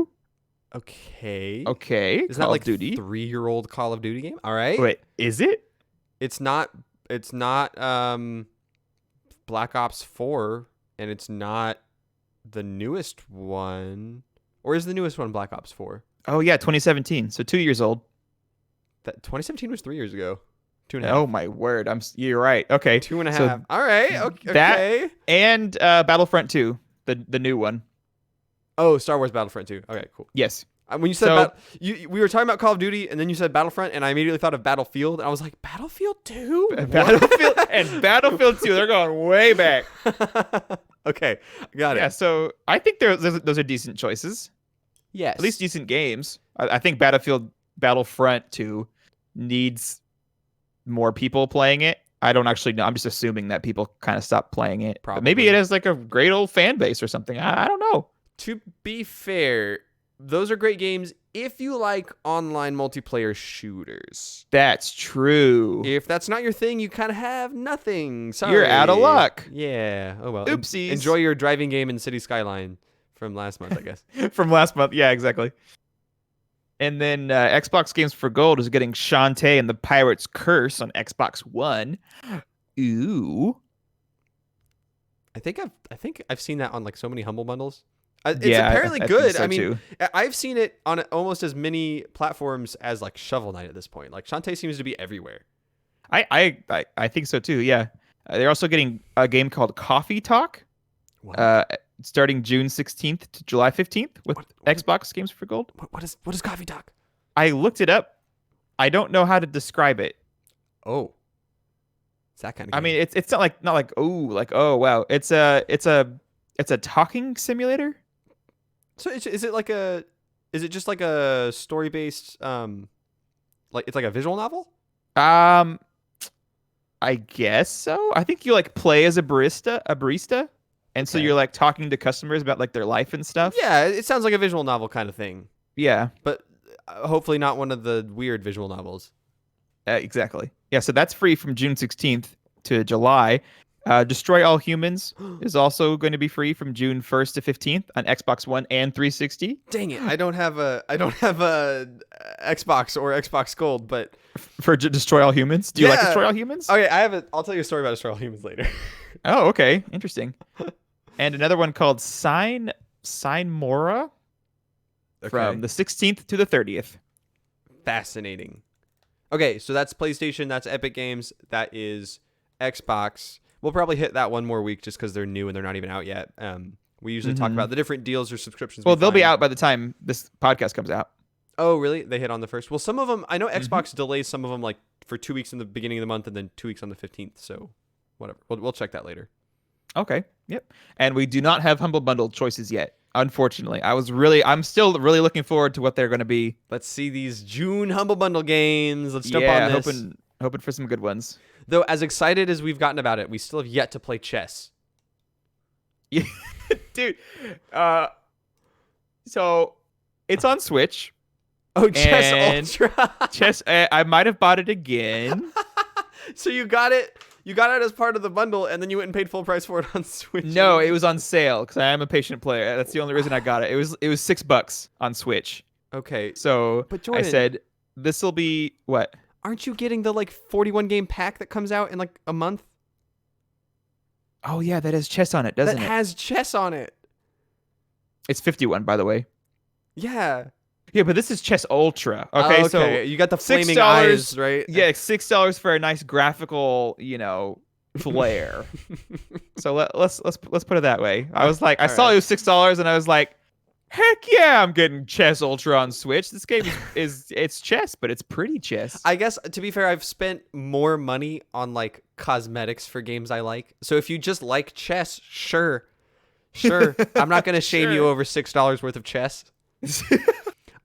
Okay.
Call
Isn't that like
of Duty.
3-year-old Call of Duty game? All right.
Wait, is it?
It's not Black Ops 4, and it's not the newest one. Or is the newest one Black Ops 4?
Oh yeah, 2017. So 2 years old.
That 2017 was 3 years ago. 2.5.
Oh my word! You're right. Okay,
2.5.
So
all right. Okay.
that and Battlefront 2, the new one.
Oh, Star Wars Battlefront 2. Okay, cool.
Yes.
When you said we were talking about Call of Duty, and then you said Battlefront, and I immediately thought of Battlefield, and I was like, Battlefield 2?
Battlefield 2. They're going way back.
Okay, got it.
Yeah. So I think those are decent choices.
Yes.
At least decent games. I think Battlefront 2 needs more people playing it. I don't actually know. I'm just assuming that people kind of stopped playing it.
Probably.
But maybe it has like a great old fan base or something. I don't know.
To be fair, those are great games if you like online multiplayer shooters.
That's true.
If that's not your thing, you kind of have nothing. Sorry.
You're out of luck.
Yeah. Oh well.
Oopsies.
Enjoy your driving game in City Skyline from last month, I guess.
From last month. Yeah, exactly. And then Xbox Games for Gold is getting Shantae and the Pirate's Curse on Xbox One. Ooh.
I think I've seen that on like so many Humble Bundles. It's
Yeah,
apparently
I
good.
think so
I mean,
too.
I've seen it on almost as many platforms as like Shovel Knight at this point. Like Shantae seems to be everywhere.
I think so too. Yeah. They're also getting a game called Coffee Talk.
What?
Starting June 16th to July 15th with Xbox Games for Gold.
What is Coffee Talk?
I looked it up. I don't know how to describe it.
Oh, it's that kind of.
I mean, it's not like oh wow. It's a talking simulator.
So is it just like a story based like it's like a visual novel?
I guess so. I think you like play as a barista. And so
Okay.
you're like talking to customers about like their life and stuff.
Yeah, it sounds like a visual novel kind of thing,
Yeah,
but hopefully not one of the weird visual novels.
exactly. Yeah, so that's free from June 16th to July. Destroy All Humans is also going to be free from June 1st to 15th on Xbox One and 360.
Dang it! I don't have a Xbox or Xbox Gold, but
For Destroy All Humans? Do you like
Yeah.
Destroy All Humans?
okay, I'll tell you a story about Destroy All Humans later.
Oh, okay. Interesting. And another one called Sign Mora from the 16th to the 30th.
Fascinating. Okay, so that's PlayStation, that's Epic Games, that is Xbox. We'll probably hit that one more week just because they're new and they're not even out yet. We usually talk about the different deals or subscriptions.
Well,
we
they'll be
find.
out by the time this podcast comes out.
Oh, really? They hit on the first. Well, some of them, I know Xbox delays some of them like for 2 weeks in the beginning of the month and then 2 weeks on the 15th. So whatever. We'll check that later.
Okay. Yep. And we do not have Humble Bundle choices yet, unfortunately. I'm still really looking forward to what they're going to be.
Let's see these June Humble Bundle games. Let's jump on this.
Hoping for some good ones.
Though, as excited as we've gotten about it, we still have yet to play chess.
Dude, So it's on Switch.
Oh, Chess
And
Ultra.
Chess. I might have bought it again.
So you got it. You got it as part of the bundle, and then you went and paid full price for it on Switch.
No, it was on sale because I am a patient player. That's the only reason I got it. It was $6 on Switch.
Okay.
So
But Jordan,
I said, this will be what?
aren't you getting the like 41 game pack that comes out in like a month?
Oh yeah, that has chess on it, doesn't
That
it?
has chess on it.
It's 51, by the way.
Yeah.
Yeah, but this is Chess Ultra.
Oh,
Okay, so
you got the flaming
$6,
eyes, right?
yeah, $6 for a nice graphical, flair. So let's put it that way. I was like, I saw it was $6, and I was like, heck yeah, I'm getting Chess Ultra on Switch. This game it's chess, but it's pretty chess.
I guess, to be fair, I've spent more money on like cosmetics for games I like. So if you just like chess, sure. I'm not gonna shame you over $6 worth of chess.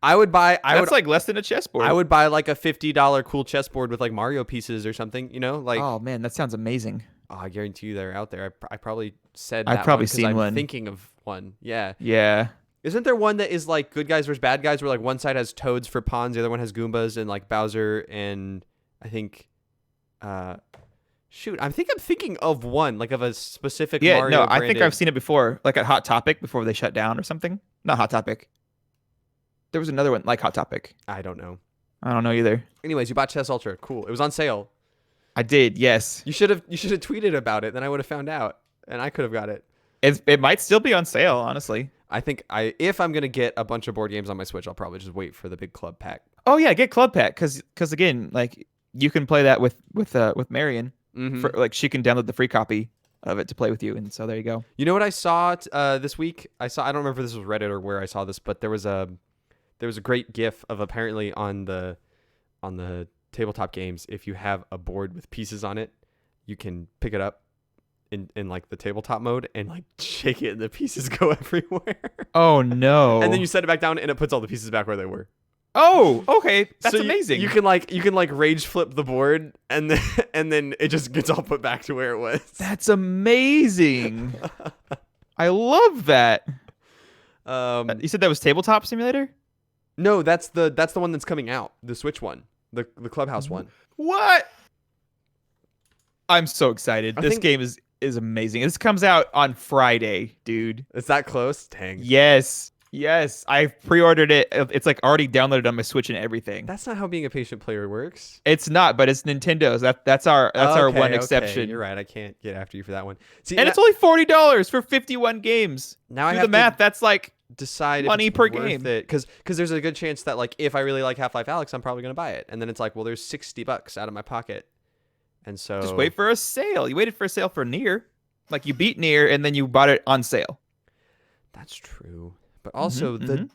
I would buy.
That's like less than a chessboard.
I would buy like a $50 cool chessboard with like Mario pieces or something. Like.
Oh man, that sounds amazing.
Oh, I guarantee you they're out there. I probably said.
I've
that
probably
one 'cause
seen
I'm
one.
Thinking of one. Yeah.
Yeah.
Isn't there one that is like good guys versus bad guys, where like one side has toads for pawns, the other one has Goombas, and like Bowser and I think, shoot, I'm thinking of one like of a specific.
Yeah.
Mario
No, I think
branded-
I've seen it before, like at Hot Topic before they shut down or something. Not Hot Topic. There was another one like Hot Topic.
I don't know.
I don't know either.
Anyways, you bought Chess Ultra. Cool. It was on sale.
I did. Yes.
You should have tweeted about it. Then I would have found out, and I could have got it.
It might still be on sale, honestly.
I think if I'm gonna get a bunch of board games on my Switch, I'll probably just wait for the big club pack.
Oh yeah, get Club Pack because again, like you can play that with Marion.
Mhm.
For, like she can download the free copy of it to play with you, and so there you go.
You know what I saw this week? I don't remember if this was Reddit or where I saw this, but there was a great GIF of apparently on the tabletop games, if you have a board with pieces on it, you can pick it up in like the tabletop mode and like shake it and the pieces go everywhere.
Oh no!
And then you set it back down and it puts all the pieces back where they were.
Oh, okay, that's
So
amazing.
You can like rage flip the board and then it just gets all put back to where it was.
That's amazing. I love that. You said that was Tabletop Simulator?
No, that's the one that's coming out, the Switch one, the Clubhouse one.
What? I'm so excited. This game is amazing. This comes out on Friday, dude.
Is that close? Dang.
Yes. I pre-ordered it. It's like already downloaded on my Switch and everything.
That's not how being a patient player works.
It's not, but it's Nintendo's. That's our one exception.
You're right. I can't get after you for that one. See,
and it's only $40 for 51 games.
now I
Do
have
the math. That's like
decide
money
if it's
per
worth
game.
it, because there's a good chance that like if I really like Half-Life Alyx, I'm probably gonna buy it, and then it's like, well, there's $60 out of my pocket, and so
just wait for a sale. You waited for a sale for Nier, like you beat Nier and then you bought it on sale.
That's true, but also the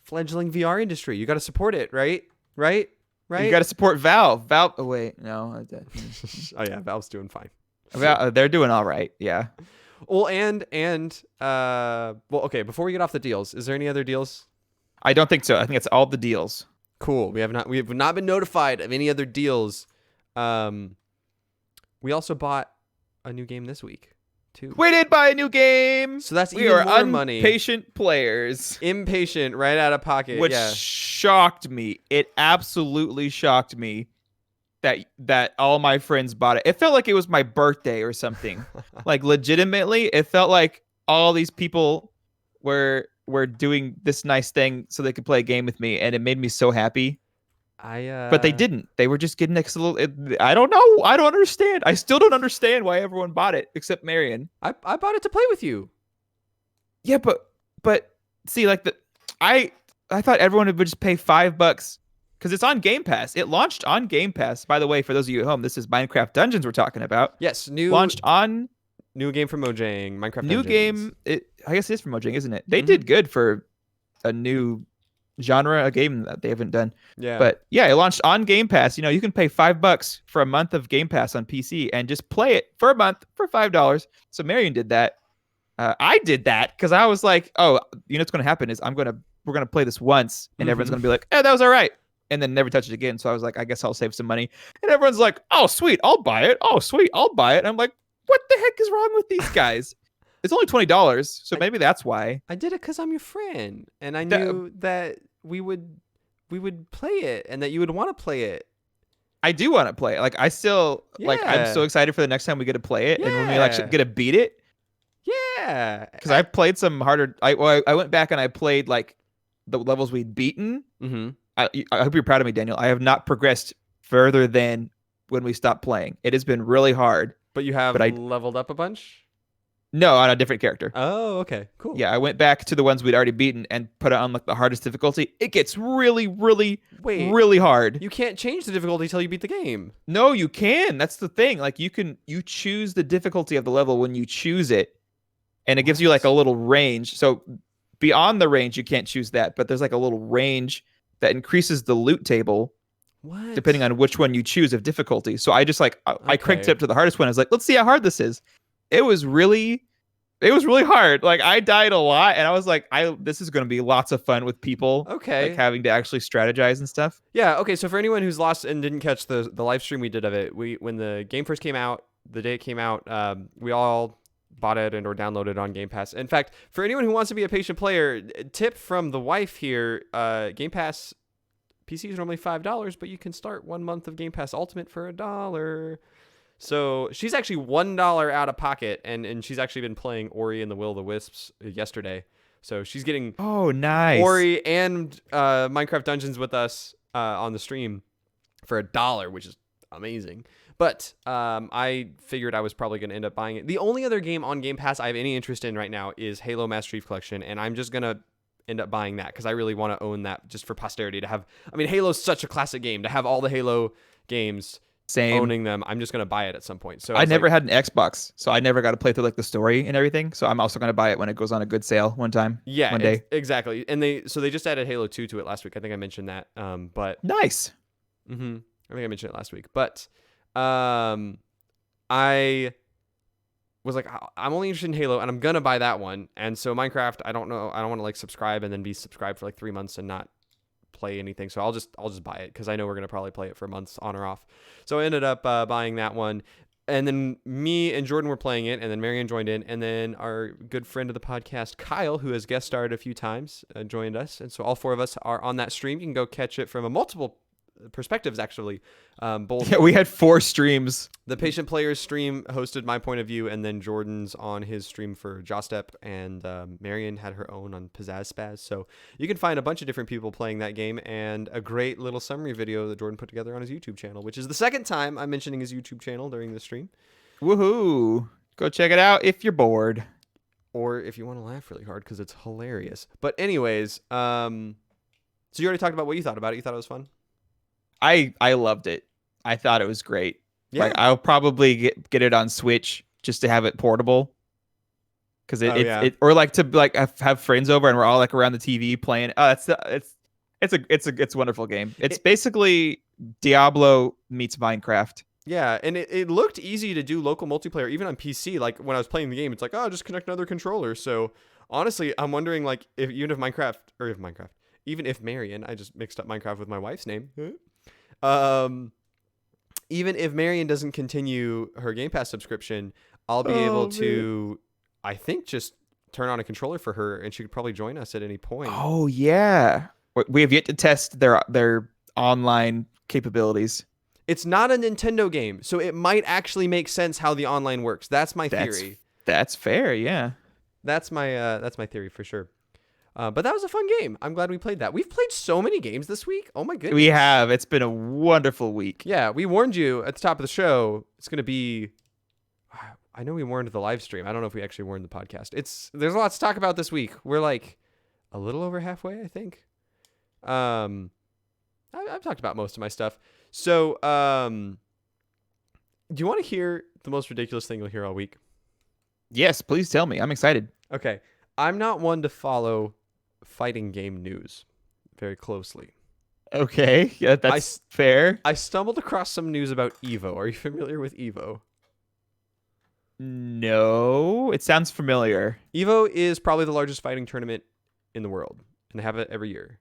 fledgling VR industry, you got to support it, right?
You got to support Valve. Oh wait, no.
Oh yeah, Valve's doing fine.
They're doing all right. Yeah.
Well, okay. Before we get off the deals, is there any other deals?
I don't think so. I think it's all the deals.
Cool. We have not been notified of any other deals. We also bought a new game this week too.
We did buy a new game.
So that's
we
even
are
more money.
Impatient players.
Impatient, right out of pocket.
Which
yeah.
shocked me. It absolutely shocked me that all my friends bought it. It felt like it was my birthday or something. Like legitimately, it felt like all these people were doing this nice thing so they could play a game with me, and it made me so happy. But they didn't. They were just getting next little. I don't know. I don't understand. I still don't understand why everyone bought it except Marion.
I bought it to play with you.
Yeah, but see, like I thought everyone would just pay $5 because it's on Game Pass. It launched on Game Pass. By the way, for those of you at home, this is Minecraft Dungeons we're talking about.
Yes,
launched on
new game from Mojang. Minecraft
new
Dungeons.
game. I guess it is from Mojang, isn't it? They did good for a new genre, a game that they haven't done.
Yeah.
But yeah, it launched on Game Pass. You can pay $5 for a month of Game Pass on PC and just play it for a month for $5. So Marion did that. I did that because I was like, oh, what's going to happen is we're gonna play this once, and everyone's gonna be like, that was all right, and then never touch it again. So I was like, I guess I'll save some money. And everyone's like, oh sweet, I'll buy it. Oh sweet, I'll buy it. And I'm like, what the heck is wrong with these guys? It's only $20, so maybe that's why.
I did it because I'm your friend, and I
That-
knew that we would play it, and that you would want to play it.
I do want to play it. Like I still like. I'm so
Yeah.
excited for the next time we get to play it, and when we
Yeah.
get to beat it.
Yeah.
Because I played some harder. I went back and I played like the levels we'd beaten.
Mm-hmm.
I hope you're proud of me, Daniel. I have not progressed further than when we stopped playing. It has been really hard.
But you have
But I-
leveled up a bunch?
No, on a different character.
Oh, okay. Cool.
Yeah, I went back to the ones we'd already beaten and put it on like the hardest difficulty. It gets really, really,
Wait.
really hard.
You can't change the difficulty until you beat the game.
No, you can. That's the thing. Like you choose the difficulty of the level when you choose it, and it gives you like a little range. So beyond the range, you can't choose that, but there's like a little range that increases the loot table
What?
depending on which one you choose of difficulty. So I just like I cranked it
Okay.
up to the hardest one. I was like, let's see how hard this is. It was really hard. Like I died a lot, and I was like, this is going to be lots of fun with people.
Okay.
Like having to actually strategize and stuff.
Yeah, okay, so for anyone who's lost and didn't catch the live stream we did of it, when the game first came out, the day it came out, we all bought it and or downloaded it on Game Pass. In fact, for anyone who wants to be a patient player, tip from the wife here, Game Pass PC is normally $5, but you can start 1 month of Game Pass Ultimate for $1. So she's actually $1 out of pocket, and she's actually been playing Ori and the Will of the Wisps yesterday. So she's getting
Oh, nice.
Ori and Minecraft Dungeons with us on the stream for $1, which is amazing. But I figured I was probably going to end up buying it. The only other game on Game Pass I have any interest in right now is Halo Master Chief Collection, and I'm just going to end up buying that because I really want to own that just for posterity to have. I mean, Halo's such a classic game. To have all the Halo games,
Same.
owning them, I'm just going to buy it at some point. So
I never had an Xbox, so I never got to play through like the story and everything. So I'm also going to buy it when it goes on a good sale one time.
Yeah,
one day.
Exactly. And they just added Halo 2 to it last week. I think I mentioned that. But
Nice.
I think I mentioned it last week. But I was like, I'm only interested in Halo, and I'm gonna buy that one. And so Minecraft, I don't know. I don't want to like subscribe and then be subscribed for like 3 months and not play anything. So I'll just buy it because I know we're gonna probably play it for months on or off. So I ended up buying that one. And then me and Jordan were playing it, and then Marianne joined in, and then our good friend of the podcast, Kyle, who has guest starred a few times, joined us. And so all four of us are on that stream. You can go catch it from a multiple perspectives, actually. Both
Yeah, we had 4 streams.
the Patient Players stream hosted my point of view, and then Jordan's on his stream for Jostep, and Marianne had her own on Pizzazz Spaz. So you can find a bunch of different people playing that game, and a great little summary video that Jordan put together on his YouTube channel, which is the second time I'm mentioning his YouTube channel during the stream.
Woohoo. Go check it out if you're bored.
Or if you want to laugh really hard, because it's hilarious. But anyways, so you already talked about what you thought about it. You thought it was fun?
I loved it. I thought it was great.
Yeah.
Like I'll probably get it on Switch just to have it portable. Because it or like to like have friends over and we're all like around the TV playing. Oh, it's a wonderful game. It's basically Diablo meets Minecraft.
Yeah, and it looked easy to do local multiplayer, even on PC. Like, when I was playing the game, it's like, oh, just connect another controller. So, honestly, I'm wondering, like, even if Marion, I just mixed up Minecraft with my wife's name. Even if Marion doesn't continue her Game Pass subscription, I'll be able to, I think, just turn on a controller for her, and she could probably join us at any point.
Oh, yeah. We have yet to test their online capabilities.
It's not a Nintendo game, so it might actually make sense how the online works. That's my theory.
That's fair, yeah.
That's my theory for sure. But that was a fun game. I'm glad we played that. We've played so many games this week. Oh my goodness.
We have. It's been a wonderful week.
Yeah, we warned you at the top of the show. It's going to be... I know we warned the live stream. I don't know if we actually warned the podcast. There's a lot to talk about this week. We're like a little over halfway, I think. I've talked about most of my stuff. So, do you want to hear the most ridiculous thing you'll hear all week?
Yes, please tell me. I'm excited.
Okay. I'm not one to follow fighting game news very closely.
Okay. Yeah, that's fair.
I stumbled across some news about Evo. Are you familiar with Evo?
No. It sounds familiar.
Evo is probably the largest fighting tournament in the world, and they have it every year.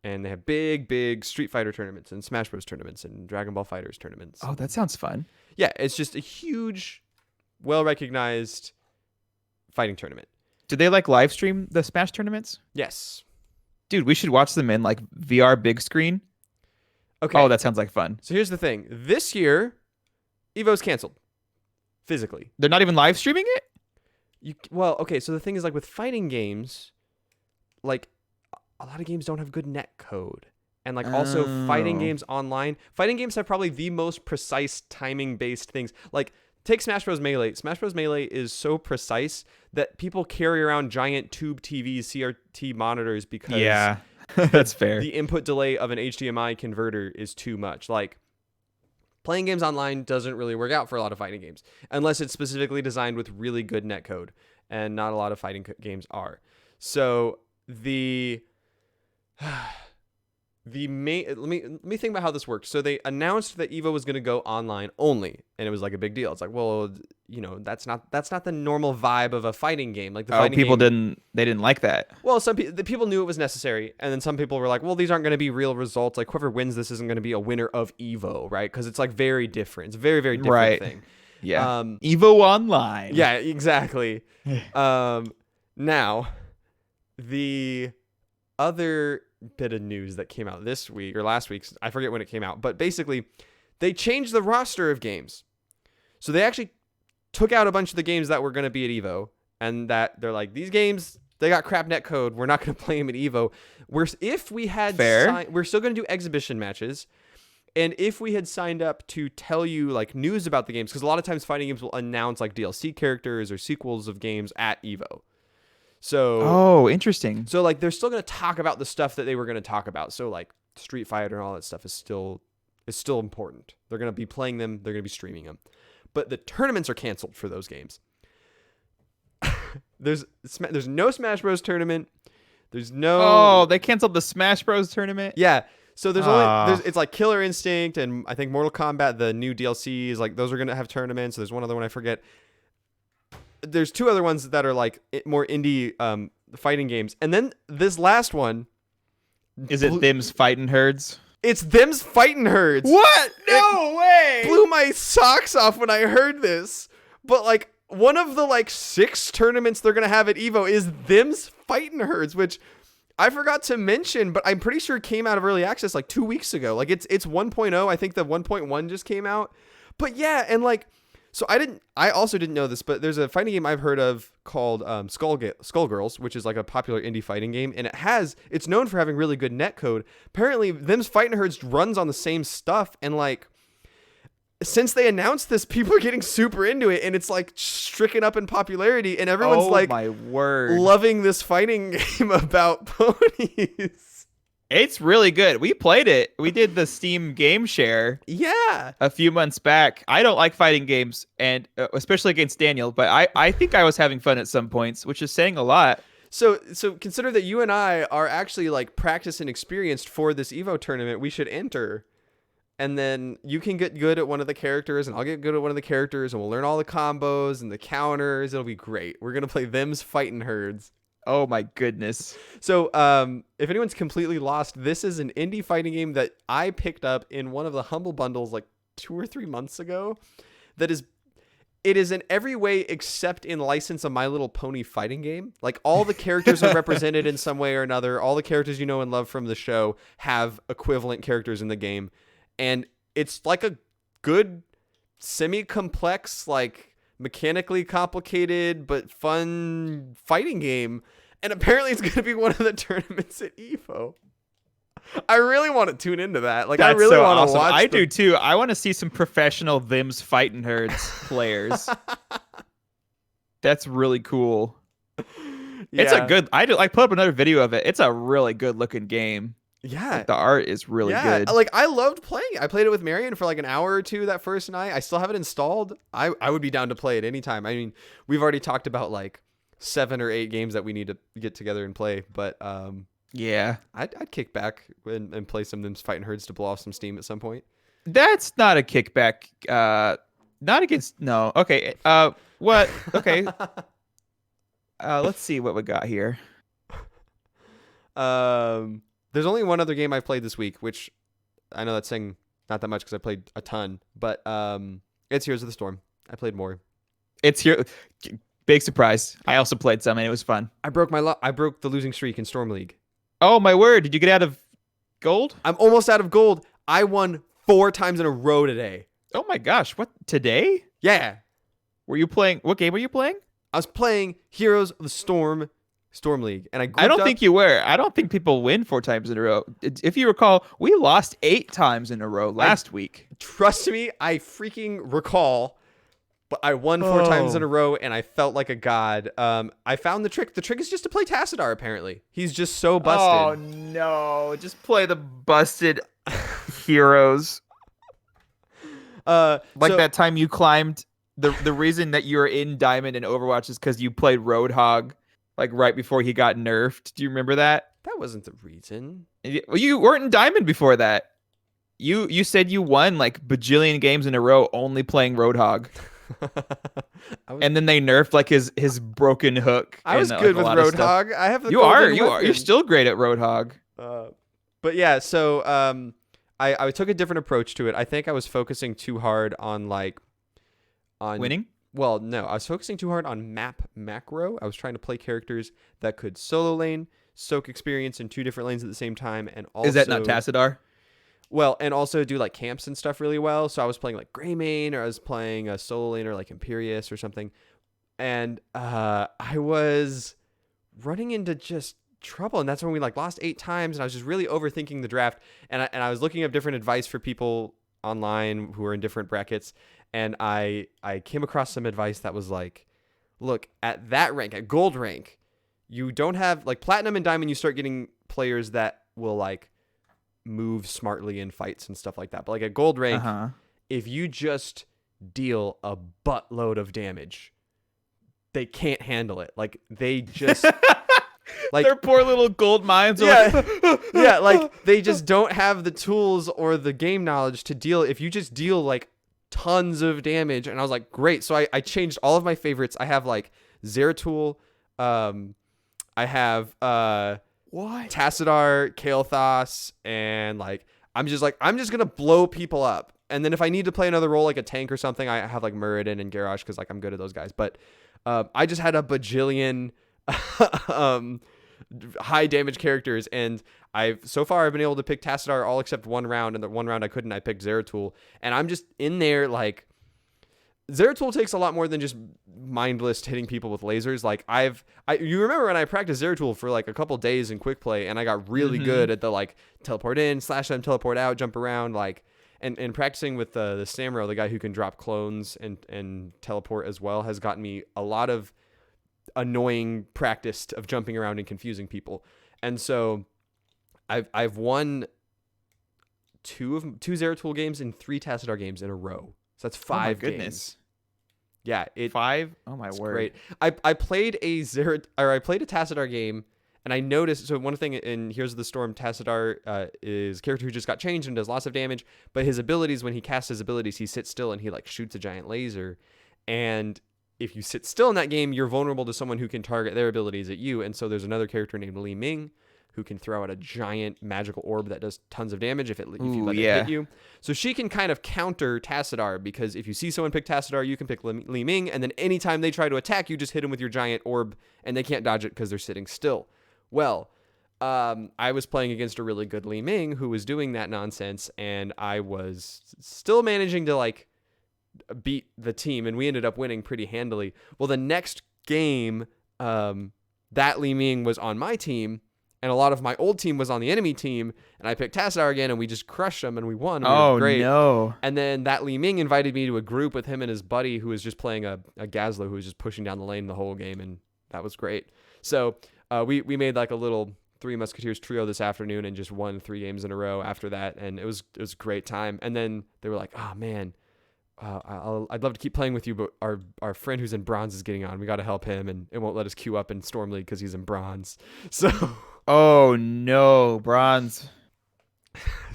And they have big Street Fighter tournaments and Smash Bros tournaments and Dragon Ball FighterZ tournaments.
Oh, that sounds fun.
Yeah, it's just a huge, well-recognized fighting tournament.
Do they like live stream the Smash tournaments?
Yes.
Dude, we should watch them in like VR big screen.
Okay.
Oh, that sounds like fun.
So here's the thing. This year, Evo's canceled. Physically.
They're not even live streaming it?
Well, okay, so the thing is, like, with fighting games, like, a lot of games don't have good net code. And, like, also fighting games online. Fighting games have probably the most precise timing-based things. Like, take Smash Bros. Melee. Smash Bros. Melee is so precise that people carry around giant tube TVs, CRT monitors, because
Yeah, that's fair.
the input delay of an HDMI converter is too much. Like, playing games online doesn't really work out for a lot of fighting games unless it's specifically designed with really good netcode, and not a lot of fighting games are. So let me think about how this worked. So they announced that Evo was going to go online only, and it was like a big deal. It's like, well, that's not the normal vibe of a fighting game. Like, the fighting
people
game,
didn't like that.
well, the people knew it was necessary, and then some people were like, well, these aren't going to be real results. Like, whoever wins this isn't going to be a winner of Evo, right? Because it's like very different. It's a very, very different thing.
Yeah. Evo Online.
Yeah, exactly. Now, the other bit of news that came out this week or last week, I forget when it came out, but basically they changed the roster of games. So they actually took out a bunch of the games that were going to be at Evo, and that they're like, these games, they got crap net code. We're not going to play them at Evo. We're still going to do exhibition matches. And if we had signed up to tell you like news about the games, because a lot of times fighting games will announce like DLC characters or sequels of games at Evo. So
interesting.
So like they're still going to talk about the stuff that they were going to talk about. So like Street Fighter and all that stuff is still important. They're going to be playing them. They're going to be streaming them. But the tournaments are canceled for those games. There's no Smash Bros. Tournament. There's no.
Oh, they canceled the Smash Bros. Tournament?
Yeah. So it's like Killer Instinct and I think Mortal Kombat, the new DLCs, like those are going to have tournaments. There's one other one I forget. There's two other ones that are like more indie fighting games. And then this last one.
Is it Them's Fighting Herds?
It's Them's Fighting Herds.
What? No way.
Blew my socks off when I heard this. But like one of the like 6 tournaments they're going to have at Evo is Them's Fighting Herds, which I forgot to mention, but I'm pretty sure it came out of early access like 2 weeks ago. Like it's 1.0. I think the 1.1 just came out. But yeah, and like, so I also didn't know this, but there's a fighting game I've heard of called Skullgirls, which is like a popular indie fighting game, and it's known for having really good netcode. Apparently, Them's Fighting Herds runs on the same stuff, and like since they announced this, people are getting super into it, and it's like stricken up in popularity, and everyone's like,
my word,
loving this fighting game about ponies.
It's really good. We played it. We did the Steam game share.
Yeah.
A few months back. I don't like fighting games, and especially against Daniel, but I think I was having fun at some points, which is saying a lot.
So consider that you and I are actually like practiced and experienced for this Evo tournament. We should enter. And then you can get good at one of the characters, and I'll get good at one of the characters, and we'll learn all the combos and the counters. It'll be great. We're going to play Them's Fighting Herds.
Oh my goodness.
So if anyone's completely lost, this is an indie fighting game that I picked up in one of the Humble Bundles like 2 or 3 months ago. It is in every way except in license a My Little Pony fighting game. Like all the characters are represented in some way or another. All the characters you know and love from the show have equivalent characters in the game. And it's like a good semi-complex, like mechanically complicated but fun fighting game. And apparently it's going to be one of the tournaments at Evo. I really want to tune into that. Like,
That's
I really
so
want to
awesome.
watch.
I do too. I want to see some professional Them's Fighting Herds players. That's really cool.
Yeah.
It's a good. I put up another video of it. It's a really good looking game.
Yeah.
Like, the art is really good.
Like I loved playing it. I played it with Marion for like an hour or two that first night. I still have it installed. I would be down to play it anytime. I mean, we've already talked about like 7 or 8 games that we need to get together and play, but
yeah,
I'd kick back and play some of them Fighting Herds to blow off some steam at some point.
That's not a kickback. Not against. No. Okay. What? Okay. Let's see what we got here.
There's only one other game I've played this week, which I know that's saying not that much because I played a ton, but it's Heroes of the Storm. I played more.
It's here. Big surprise. I also played some and it was fun.
I broke I broke the losing streak in Storm League.
Oh my word! Did you get out of gold?
I'm almost out of gold. I won 4 times in a row today.
Oh my gosh! What today?
Yeah.
Were you playing? What game were you playing?
I was playing Heroes of the Storm League, and
I don't think you were. I don't think people win 4 times in a row. If you recall, we lost 8 times in a row last week.
Trust me, I freaking recall. But I won 4 times in a row, and I felt like a god. I found the trick. The trick is just to play Tassadar, apparently. He's just so busted.
Oh, no. Just play the busted heroes. That time you climbed. The reason that you're in Diamond in Overwatch is because you played Roadhog, like, right before he got nerfed. Do you remember that?
That wasn't the reason.
Well, you weren't in Diamond before that. You said you won, like, bajillion games in a row only playing Roadhog. And then they nerfed like his broken hook.
I was good with Roadhog. I have the
You're still great at Roadhog.
But yeah, so I took a different approach to it. I think I was focusing too hard on
winning.
Well, no, I was focusing too hard on map macro. I was trying to play characters that could solo lane, soak experience in 2 different lanes at the same time, and also
is that not Tassadar?
Well, and also do like camps and stuff really well. So I was playing like Greymane, or I was playing a solo laner like Imperius or something. And I was running into just trouble. And that's when we like lost 8 times. And I was just really overthinking the draft. And I was looking up different advice for people online who are in different brackets. And I came across some advice that was like, look, at that rank, at gold rank, you don't have like platinum and diamond. You start getting players that will like move smartly in fights and stuff like that. But like at gold rank, if you just deal a buttload of damage, they can't handle it. Like they just like
their poor little gold mines.
Yeah, like they just don't have the tools or the game knowledge to deal. If you just deal like tons of damage, and I was like, great. So I changed all of my favorites. I have like Zeratul, I have
what?
Tassadar, Kael'thas, and like I'm just gonna blow people up. And then if I need to play another role like a tank or something, I have like Muradin and Garrosh because like I'm good at those guys. But I just had a bajillion high damage characters, and I've been able to pick Tassadar all except one round, and the one round I couldn't. I picked Zeratul, and I'm just in there like. Zeratul takes a lot more than just mindless hitting people with lasers. Like you remember when I practiced Zeratul for like a couple days in quick play, and I got really good at the like teleport in, slash them, teleport out, jump around, like and practicing with the Samuro, the guy who can drop clones and teleport as well, has gotten me a lot of annoying practice of jumping around and confusing people. And so I've won two Zeratul games and 3 Tassadar games in a row. So that's 5 games. Yeah,
5. Oh my word!
Great. I played a Tassadar game, and I noticed. So one thing in Heroes of the Storm, Tassadar is a character who just got changed and does lots of damage. But his abilities, when he casts his abilities, he sits still and he like shoots a giant laser. And if you sit still in that game, you're vulnerable to someone who can target their abilities at you. And so there's another character named Li Ming who can throw out a giant magical orb that does tons of damage if you let it hit you. So she can kind of counter Tassadar, because if you see someone pick Tassadar, you can pick Li Ming, and then anytime they try to attack, you just hit them with your giant orb, and they can't dodge it because they're sitting still. Well, I was playing against a really good Li Ming who was doing that nonsense, and I was still managing to like beat the team, and we ended up winning pretty handily. Well, the next game, that Li Ming was on my team, and a lot of my old team was on the enemy team, and I picked Tassadar again, and we just crushed them, and we won. We were great.
No!
And then that Li Ming invited me to a group with him and his buddy who was just playing a Gazlo who was just pushing down the lane the whole game, and that was great. So we made like a little 3 Musketeers trio this afternoon and just won 3 games in a row after that, and it was a great time. And then they were like, oh man, I'd love to keep playing with you, but our friend who's in bronze is getting on. We got to help him, and it won't let us queue up in Storm League because he's in bronze. So...
Oh no, bronze.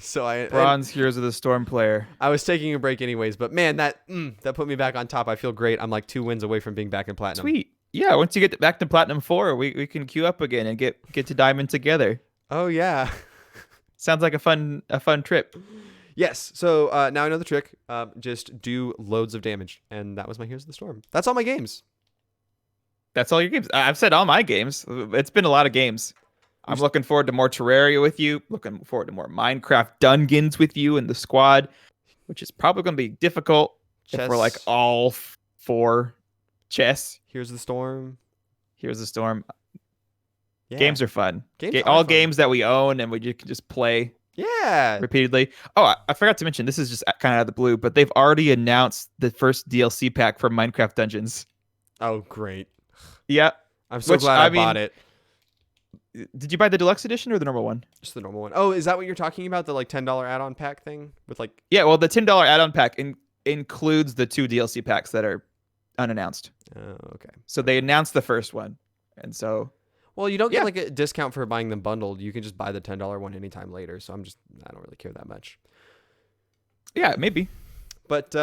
So
bronze Heroes of the Storm player.
I was taking a break anyways, but man, that put me back on top. I feel great. I'm like 2 wins away from being back in platinum.
Sweet. Yeah, once you get back to platinum 4, we can queue up again and get to diamond together.
Oh yeah.
Sounds like a fun trip.
Yes. So now I know the trick. Just do loads of damage, and that was my Heroes of the Storm. That's all my games.
That's all your games. I've said all my games. It's been a lot of games. I'm looking forward to more Terraria with you. Looking forward to more Minecraft Dungeons with you and the squad, which is probably going to be difficult if we're like all four. Chess.
Here's the Storm.
Here's the Storm.
Yeah.
Games are fun.
Games
all
are fun.
games that we own and you can just play.
Yeah.
Repeatedly. Oh, I forgot to mention, this is just kind of out of the blue, but they've already announced the first DLC pack for Minecraft Dungeons.
Oh, great.
Yeah.
I'm so glad I bought it.
Did you buy the deluxe edition or the normal one?
Just the normal one. Oh, is that what you're talking about? The like $10 add-on pack thing with like...
Yeah, well, the $10 add-on pack includes the 2 DLC packs that are unannounced.
Oh, okay.
So they announced the first one. And so...
Well, you don't get like a discount for buying them bundled. You can just buy the $10 one anytime later. So I don't really care that much.
Yeah, maybe.
But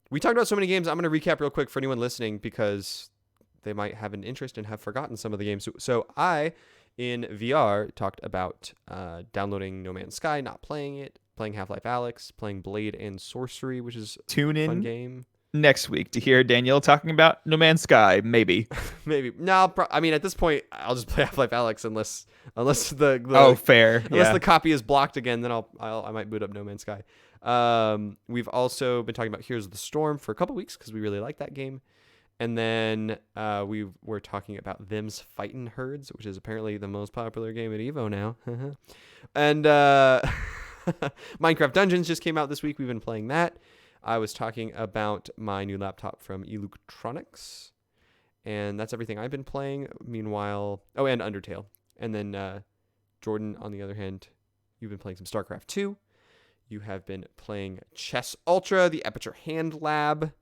we talked about so many games. I'm going to recap real quick for anyone listening because they might have an interest and have forgotten some of the games. So I, in VR, talked about downloading No Man's Sky, not playing it, playing Half-Life Alyx, playing Blade and Sorcery, which is a fun game.
Next week to hear Daniel talking about No Man's Sky, maybe.
Maybe. No, I mean, at this point, I'll just play Half-Life Alyx unless the
oh, fair.
Unless the copy is blocked again, then I might boot up No Man's Sky. We've also been talking about Here's the Storm for a couple weeks because we really like that game. And then we were talking about Them's Fightin' Herds, which is apparently the most popular game at EVO now. And Minecraft Dungeons just came out this week. We've been playing that. I was talking about my new laptop from Electronics, and that's everything I've been playing. Meanwhile, and Undertale. And then Jordan, on the other hand, you've been playing some StarCraft 2. You have been playing Chess Ultra, the Aperture Hand Lab.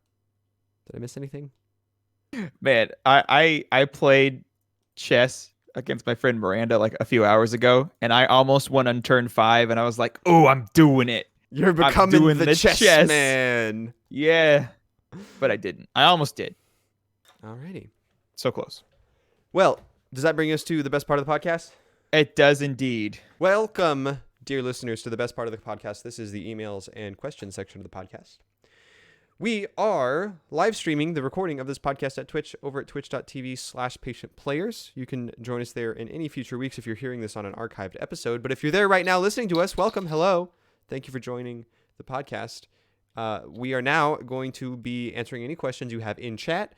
Did I miss anything?
Man, I played chess against my friend Miranda like a few hours ago, and I almost won on turn 5, and I was like, oh, I'm doing it.
You're becoming the chess man.
Yeah. But I didn't. I almost did.
Alrighty.
So close.
Well, does that bring us to the best part of the podcast?
It does indeed.
Welcome, dear listeners, to the best part of the podcast. This is the emails and questions section of the podcast. We are live streaming the recording of this podcast at Twitch over at twitch.tv/patientplayers. You can join us there in any future weeks if you're hearing this on an archived episode. But if you're there right now listening to us, welcome. Hello. Thank you for joining the podcast. We are now going to be answering any questions you have in chat.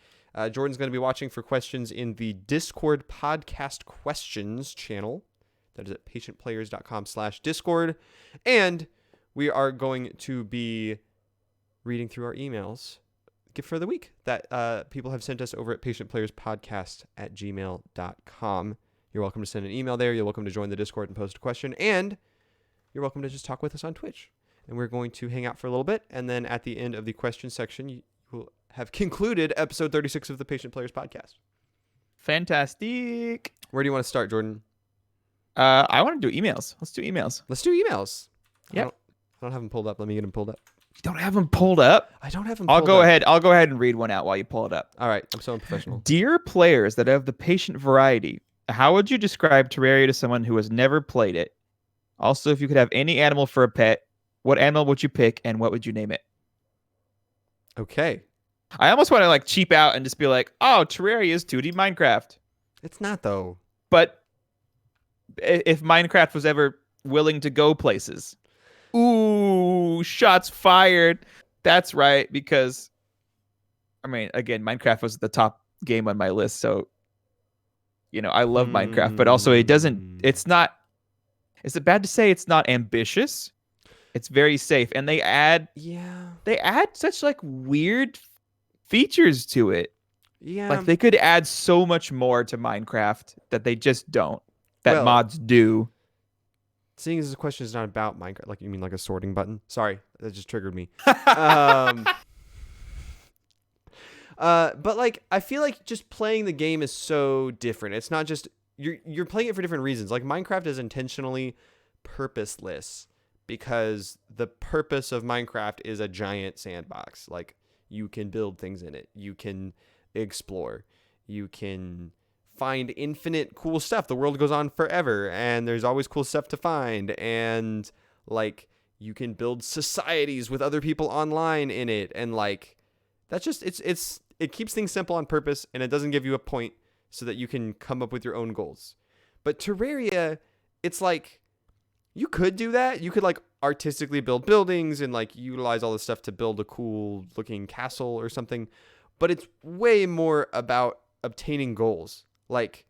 Jordan's going to be watching for questions in the Discord podcast questions channel. That is at patientplayers.com/Discord. And we are going to be reading through our emails for the week that people have sent us over at patientplayerspodcast@gmail.com. You're welcome to send an email there. You're welcome to join the Discord and post a question. And you're welcome to just talk with us on Twitch. And we're going to hang out for a little bit. And then at the end of the question section, you will have concluded episode 36 of the Patient Players podcast.
Fantastic.
Where do you want to start, Jordan?
I want to do emails. Let's do emails.
Let's do emails.
Yeah.
I don't have them pulled up. Let me get them pulled up.
You don't have them pulled up?
I don't have them pulled up.
I'll go ahead and read one out while you pull it up.
All right. I'm so unprofessional.
Dear players that have the patient variety, how would you describe Terraria to someone who has never played it? Also, if you could have any animal for a pet, what animal would you pick and what would you name it?
Okay.
I almost want to like cheap out and just be like, oh, Terraria is 2D Minecraft.
It's not, though.
But if Minecraft was ever willing to go places. Ooh, shots fired. That's right, because, I mean, again, Minecraft was the top game on my list, so, I love Minecraft, but also it's not, is it bad to say it's not ambitious? It's very safe, and they add such like weird features to it.
Yeah.
Like they could add so much more to Minecraft that they just don't, that mods do.
Seeing as the question is not about Minecraft, like you mean like a sorting button? Sorry, that just triggered me. But like I feel like just playing the game is so different. It's not just you're playing it for different reasons. Like Minecraft is intentionally purposeless because the purpose of Minecraft is a giant sandbox. Like you can build things in it. You can explore. You can find infinite cool stuff. The world goes on forever and there's always cool stuff to find, and like you can build societies with other people online in it, and like that's just it's it keeps things simple on purpose, and it doesn't give you a point so that you can come up with your own goals. But Terraria, it's like you could do that. You could like artistically build buildings and like utilize all this stuff to build a cool looking castle or something. But it's way more about obtaining goals. Like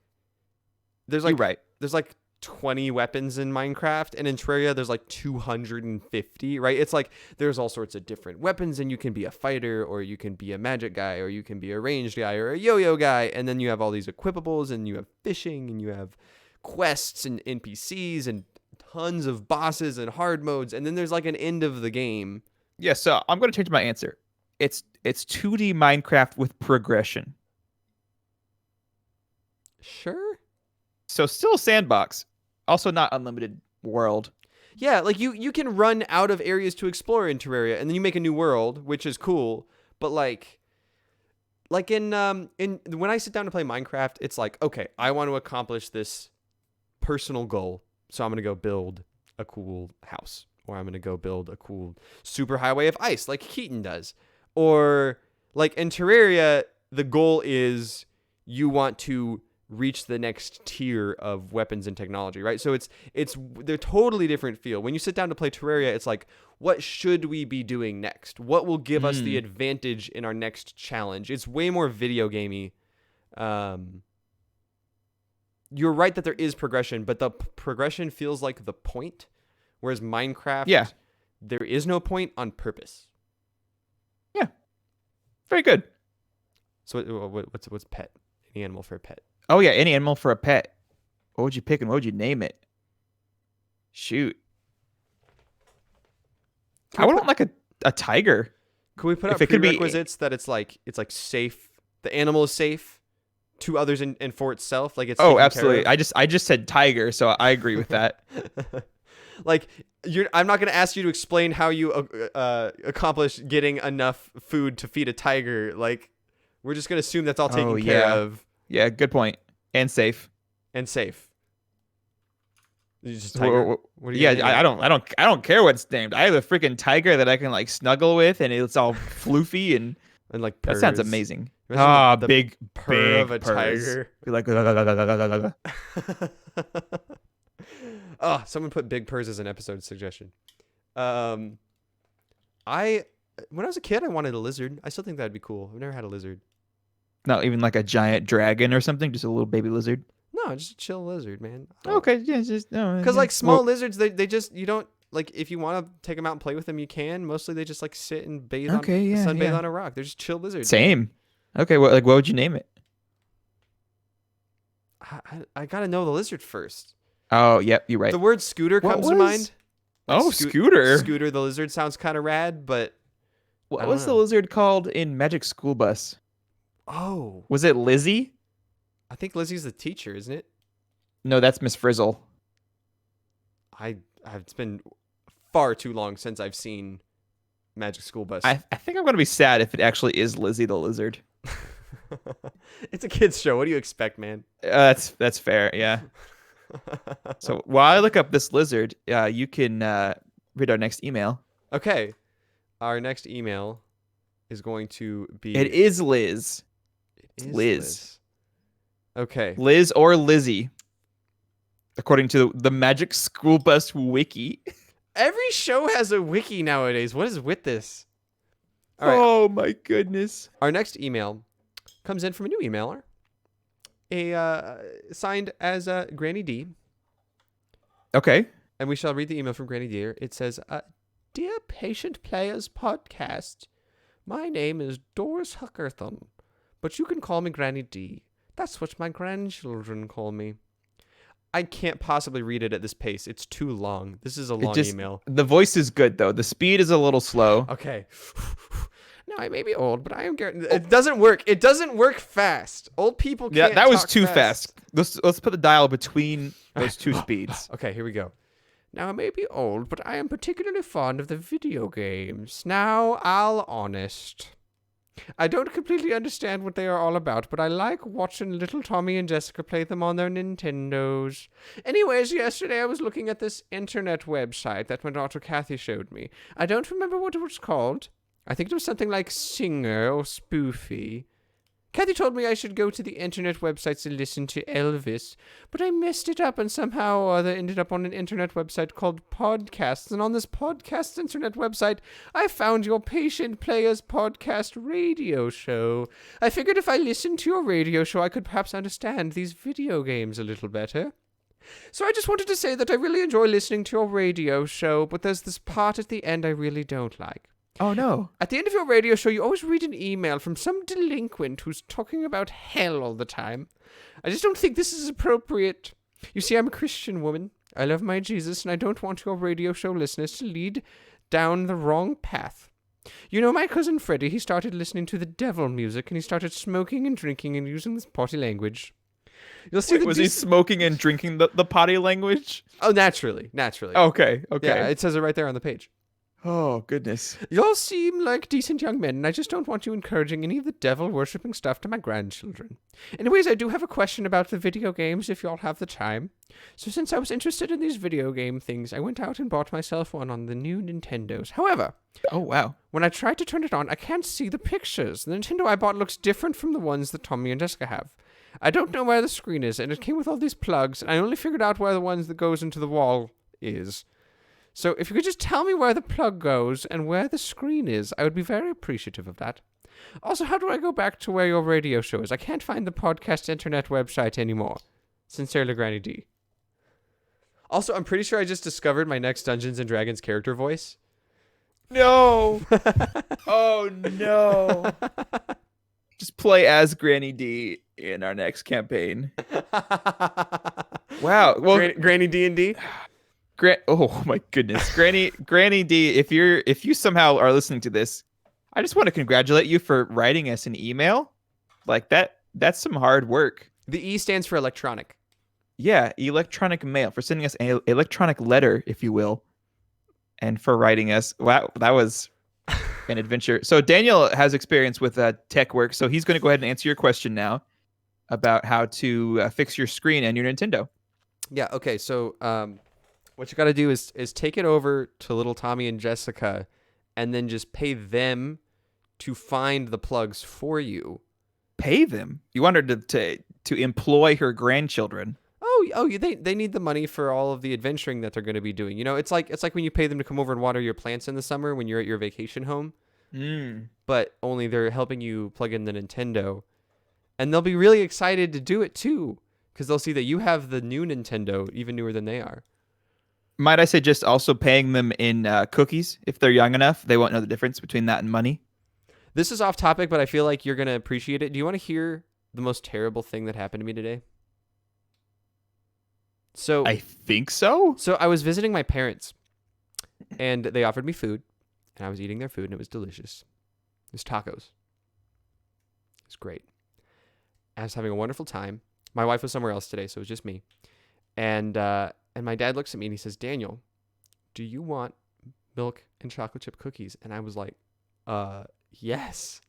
there's like
You're right.
there's like 20 weapons in Minecraft, and in Terraria there's like 250, right? It's like there's all sorts of different weapons, and you can be a fighter, or you can be a magic guy, or you can be a ranged guy, or a yo-yo guy, and then you have all these equipables, and you have fishing, and you have quests and NPCs and tons of bosses and hard modes, and then there's like an end of the game.
Yeah, so I'm going to change my answer. It's 2D Minecraft with progression.
Sure.
So still a sandbox, also not unlimited world.
Yeah, like you can run out of areas to explore in Terraria, and then you make a new world, which is cool. But like in when I sit down to play Minecraft, it's like, okay, I want to accomplish this personal goal, so I'm gonna go build a cool house, or I'm gonna go build a cool super highway of ice, like Keaton does, or like in Terraria, the goal is you want to reach the next tier of weapons and technology, right? So they're totally different feel. When you sit down to play Terraria, it's like, what should we be doing next? What will give us the advantage in our next challenge? It's way more video gamey. You're right that there is progression, but the progression feels like the point, whereas Minecraft, there is no point on purpose.
Yeah, very good.
So what's pet? Any animal for a pet?
Oh yeah, any animal for a pet. What would you pick and what would you name it? Shoot. I would want like a tiger.
Could we put up prerequisites that it's like safe? The animal is safe to others and for itself. Like it's
absolutely. I just said tiger, so I agree with that.
Like I'm not going to ask you to explain how you accomplish getting enough food to feed a tiger. Like we're just going to assume that's all taken care of.
Yeah, good point. And safe.
You just tiger?
I don't care what's named. I have a freaking tiger that I can like snuggle with, and it's all floofy and
like
purrs. That sounds amazing.
The
big
purr of a tiger.
Be like,
oh, someone put big purrs as an episode suggestion. When I was a kid, I wanted a lizard. I still think that'd be cool. I've never had a lizard.
Not even like a giant dragon or something, just a little baby lizard.
No, just a chill lizard, man.
Okay, yeah, just no.
Because like small lizards, they just you don't like if you want to take them out and play with them, you can. Mostly they just like sit and sunbathe on a rock. They're just chill lizards.
Same. Okay, what would you name it?
I gotta know the lizard first.
Oh, yep, you're right.
The word scooter comes to mind. Like
Scooter.
Scooter the lizard sounds kind of rad, but
what was the lizard called in Magic School Bus?
Oh,
was it Lizzie?
I think Lizzie's the teacher, isn't it?
No, that's Miss Frizzle.
It's been far too long since I've seen Magic School Bus.
I think I'm gonna be sad if it actually is Lizzie the lizard.
It's a kids show. What do you expect, man?
That's fair. Yeah. So while I look up this lizard, you can read our next email.
Okay, our next email is going to be.
It is Liz.
It is
Liz.
Okay.
Liz or Lizzie, according to the Magic School Bus wiki.
Every show has a wiki nowadays. What is with this?
All right. Oh my goodness.
Our next email comes in from a new emailer. Signed as Granny D.
Okay.
And we shall read the email from Granny D. It says, Dear Patient Players Podcast, my name is Doris Huckerthon, but you can call me Granny D. That's what my grandchildren call me. I can't possibly read it at this pace. It's too long. This is a long email.
The voice is good, though. The speed is a little slow.
Okay. Now, I may be old, but I am getting... It doesn't work. It doesn't work fast. Old people can't
Yeah, that was
talk
too fast. Let's put the dial between those two speeds.
Okay, here we go. Now, I may be old, but I am particularly fond of the video games. Now, I'll honest. I don't completely understand what they are all about, but I like watching little Tommy and Jessica play them on their Nintendos. Anyways, yesterday I was looking at this internet website that my daughter Kathy showed me. I don't remember what it was called. I think it was something like Singer or Spoofy. Kathy told me I should go to the internet websites to listen to Elvis, but I messed it up and somehow or other ended up on an internet website called Podcasts. And on this podcast internet website, I found your Patient Players podcast radio show. I figured if I listened to your radio show, I could perhaps understand these video games a little better. So I just wanted to say that I really enjoy listening to your radio show, but there's this part at the end I really don't like.
Oh, no.
At the end of your radio show, you always read an email from some delinquent who's talking about hell all the time. I just don't think this is appropriate. You see, I'm a Christian woman. I love my Jesus, and I don't want your radio show listeners to lead down the wrong path. You know, my cousin Freddie, he started listening to the devil music, and he started smoking and drinking and using this potty language. You'll see.
Wait, was he smoking and drinking the potty language?
Oh, naturally.
Okay.
Yeah, it says it right there on the page.
Oh, goodness.
You all seem like decent young men, and I just don't want you encouraging any of the devil-worshipping stuff to my grandchildren. Anyways, I do have a question about the video games, if y'all have the time. So since I was interested in these video game things, I went out and bought myself one on the new Nintendos. However...
Oh, wow.
When I tried to turn it on, I can't see the pictures. The Nintendo I bought looks different from the ones that Tommy and Jessica have. I don't know where the screen is, and it came with all these plugs, and I only figured out where the ones that goes into the wall is. So if you could just tell me where the plug goes and where the screen is, I would be very appreciative of that. Also, how do I go back to where your radio show is? I can't find the podcast internet website anymore. Sincerely, Granny D. Also, I'm pretty sure I just discovered my next Dungeons & Dragons character voice.
No. Oh, no. Just play as Granny D in our next campaign. Wow. Well,
Granny D&D?
Oh my goodness, Granny D, if you somehow are listening to this, I just want to congratulate you for writing us an email. Like that's some hard work.
The E stands for electronic.
Yeah, electronic mail, for sending us an electronic letter, if you will, and for writing us. Wow, that was an adventure. So Daniel has experience with tech work, so he's going to go ahead and answer your question now about how to fix your screen and your Nintendo.
Yeah. Okay. So what you got to do is take it over to little Tommy and Jessica, and then just pay them to find the plugs for you.
Pay them? You want her to employ her grandchildren?
Oh, they need the money for all of the adventuring that they're going to be doing. You know, it's like when you pay them to come over and water your plants in the summer when you're at your vacation home. But only they're helping you plug in the Nintendo, and they'll be really excited to do it too, because they'll see that you have the new Nintendo, even newer than they are.
Might I say just also paying them in cookies if they're young enough? They won't know the difference between that and money.
This is off topic, but I feel like you're going to appreciate it. Do you want to hear the most terrible thing that happened to me today? So
I think so.
So I was visiting my parents, and they offered me food, and I was eating their food, and it was delicious. It was tacos. It was great. I was having a wonderful time. My wife was somewhere else today, so it was just me. And my dad looks at me and he says, "Daniel, do you want milk and chocolate chip cookies?" And I was like, yes.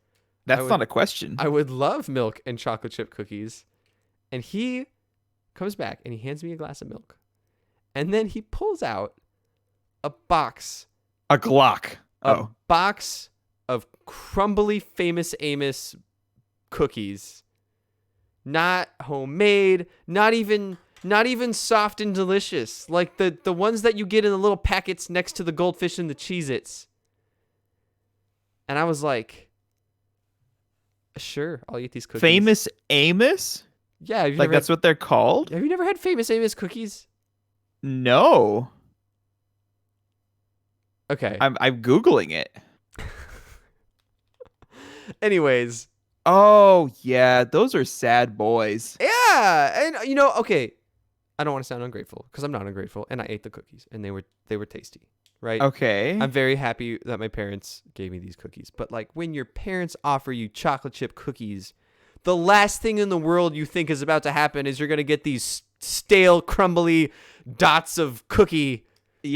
That's not a question.
I would love milk and chocolate chip cookies. And he comes back and he hands me a glass of milk. And then he pulls out a box.
A Glock.
A box of crumbly Famous Amos cookies. Not homemade, not even soft and delicious. Like the ones that you get in the little packets next to the Goldfish and the Cheez-Its. And I was like, sure, I'll eat these cookies.
Famous Amos?
Yeah.
That's what they're called?
Have you never had Famous Amos cookies?
No.
Okay.
I'm Googling it.
Anyways.
Oh, yeah. Those are sad boys.
Yeah. And, okay. I don't want to sound ungrateful because I'm not ungrateful. And I ate the cookies and they were tasty. Right?
Okay.
I'm very happy that my parents gave me these cookies. But, like, when your parents offer you chocolate chip cookies, the last thing in the world you think is about to happen is you're going to get these stale, crumbly dots of cookie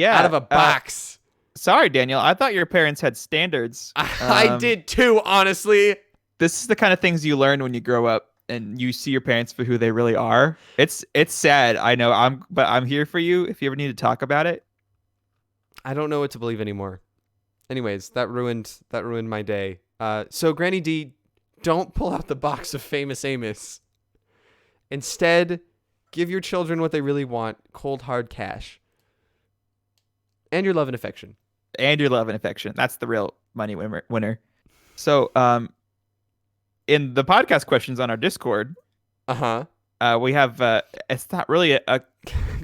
out of a box.
Sorry, Daniel. I thought your parents had standards.
I did too, honestly.
This is the kind of things you learn when you grow up and you see your parents for who they really are. It's sad. I know. But I'm here for you if you ever need to talk about it.
I don't know what to believe anymore. Anyways, that ruined my day. So Granny D, don't pull out the box of Famous Amos. Instead, give your children what they really want, cold, hard cash. And your love and affection.
And your love and affection. That's the real money winner. So, in the podcast questions on our Discord, we have, it's not really a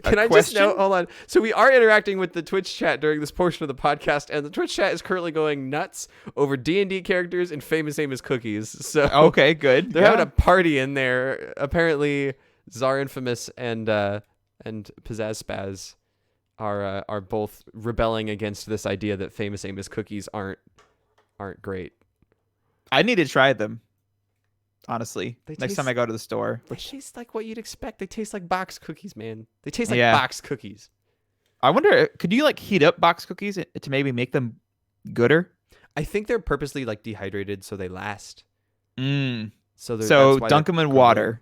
Can I
question?
just note, hold on. So we are interacting with the Twitch chat during this portion of the podcast, and the Twitch chat is currently going nuts over D&D characters and Famous Amos cookies. So
okay, good.
They're having a party in there. Apparently, Czar Infamous and Pizzazz Spaz are both rebelling against this idea that Famous Amos cookies aren't great.
I need to try them. Honestly, next time I go to the store.
They taste like what you'd expect. They taste like box cookies, man. They taste like
Yeah.
box cookies.
I wonder, could you like heat up box cookies to maybe make them gooder?
I think they're purposely like dehydrated so they last.
So
that's why
dunk them in water.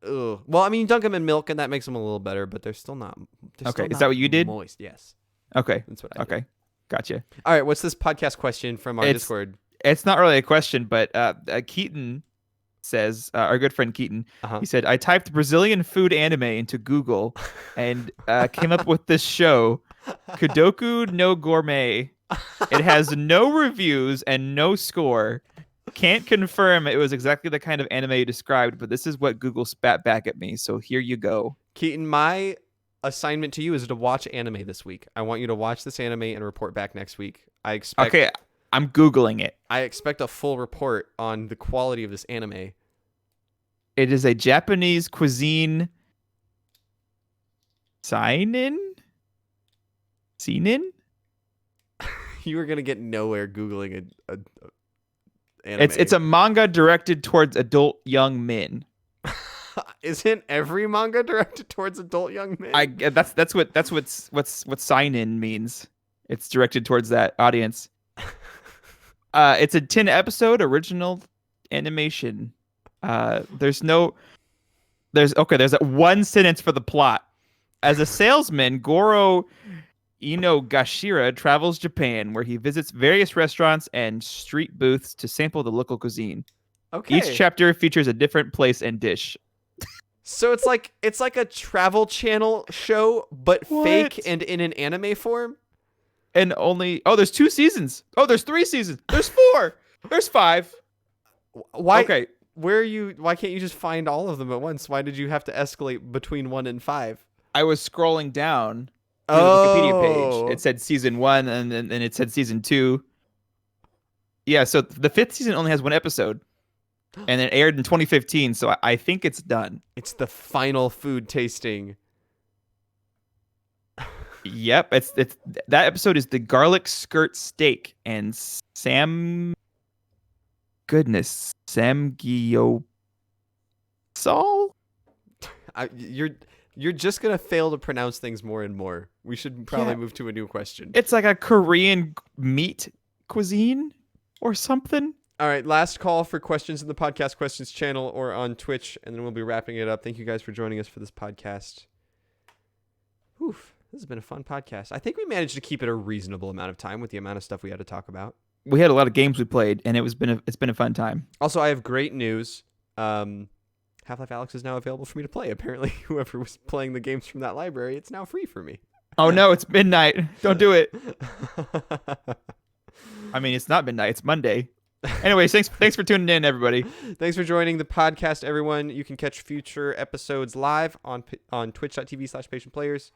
Ugh. Well, I mean, dunk them in milk and that makes them a little better, but they're still not.
Okay, is that what you did?
Moist, yes.
Okay,
That's what I did.
okay, gotcha.
All right, what's this podcast question from our Discord?
It's not really a question, but Keaton says, our good friend Keaton, he said, I typed Brazilian food anime into Google and came up with this show, Kudoku no Gourmet. It has no reviews and no score. Can't confirm it was exactly the kind of anime you described, but this is what Google spat back at me. So here you go.
Keaton, my assignment to you is to watch anime this week. I want you to watch this anime and report back next week.
Okay, I'm Googling it.
I expect a full report on the quality of this anime.
It is a Japanese cuisine seinen?
You are gonna get nowhere Googling a anime.
It's a manga directed towards adult young men.
Isn't every manga directed towards adult young men?
That's what seinen means. It's directed towards that audience. It's a 10-episode original animation. There's one sentence for the plot. As a salesman, Goro Inogashira travels Japan, where he visits various restaurants and street booths to sample the local cuisine.
Okay.
Each chapter features a different place and dish.
So it's like a Travel Channel show, but fake and in an anime form.
And there's 2 seasons. Oh, there's 3 seasons. There's 4. There's 5.
Why?
Okay.
Why can't you just find all of them at once? Why did you have to escalate between 1 and 5?
I was scrolling down the Wikipedia page. It said season 1 and it said season 2. Yeah, so the 5th season only has 1 episode. And it aired in 2015, so I think it's done.
It's the final food tasting.
Yep, it's that episode is the garlic skirt steak and Samgyeopsal.
You're just gonna fail to pronounce things more and more. We should probably move to a new question.
It's like a Korean meat cuisine or something.
All right, last call for questions in the podcast questions channel or on Twitch, and then we'll be wrapping it up. Thank you guys for joining us for this podcast. Oof, this has been a fun podcast. I think we managed to keep it a reasonable amount of time with the amount of stuff we had to talk about.
We had a lot of games we played, and it's been a fun time.
Also, I have great news. Half-Life Alyx is now available for me to play. Apparently, whoever was playing the games from that library, it's now free for me.
Oh no, it's midnight. Don't do it. I mean, it's not midnight. It's Monday. Anyways, thanks for tuning in, everybody.
Thanks for joining the podcast, everyone. You can catch future episodes live on twitch.tv/patientplayers.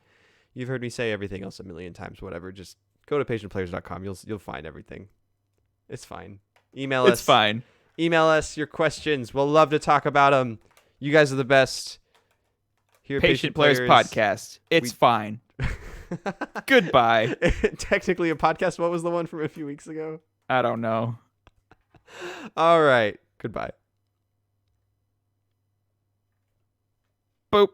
You've heard me say everything else a million times, whatever. Just go to patientplayers.com. You'll find everything. It's fine. Email us.
It's fine.
Email us your questions. We'll love to talk about them. You guys are the best. Here at
Patient Players Podcast. It's fine. Goodbye.
Technically a podcast. What was the one from a few weeks ago?
I don't know.
All right. Goodbye.
Boop.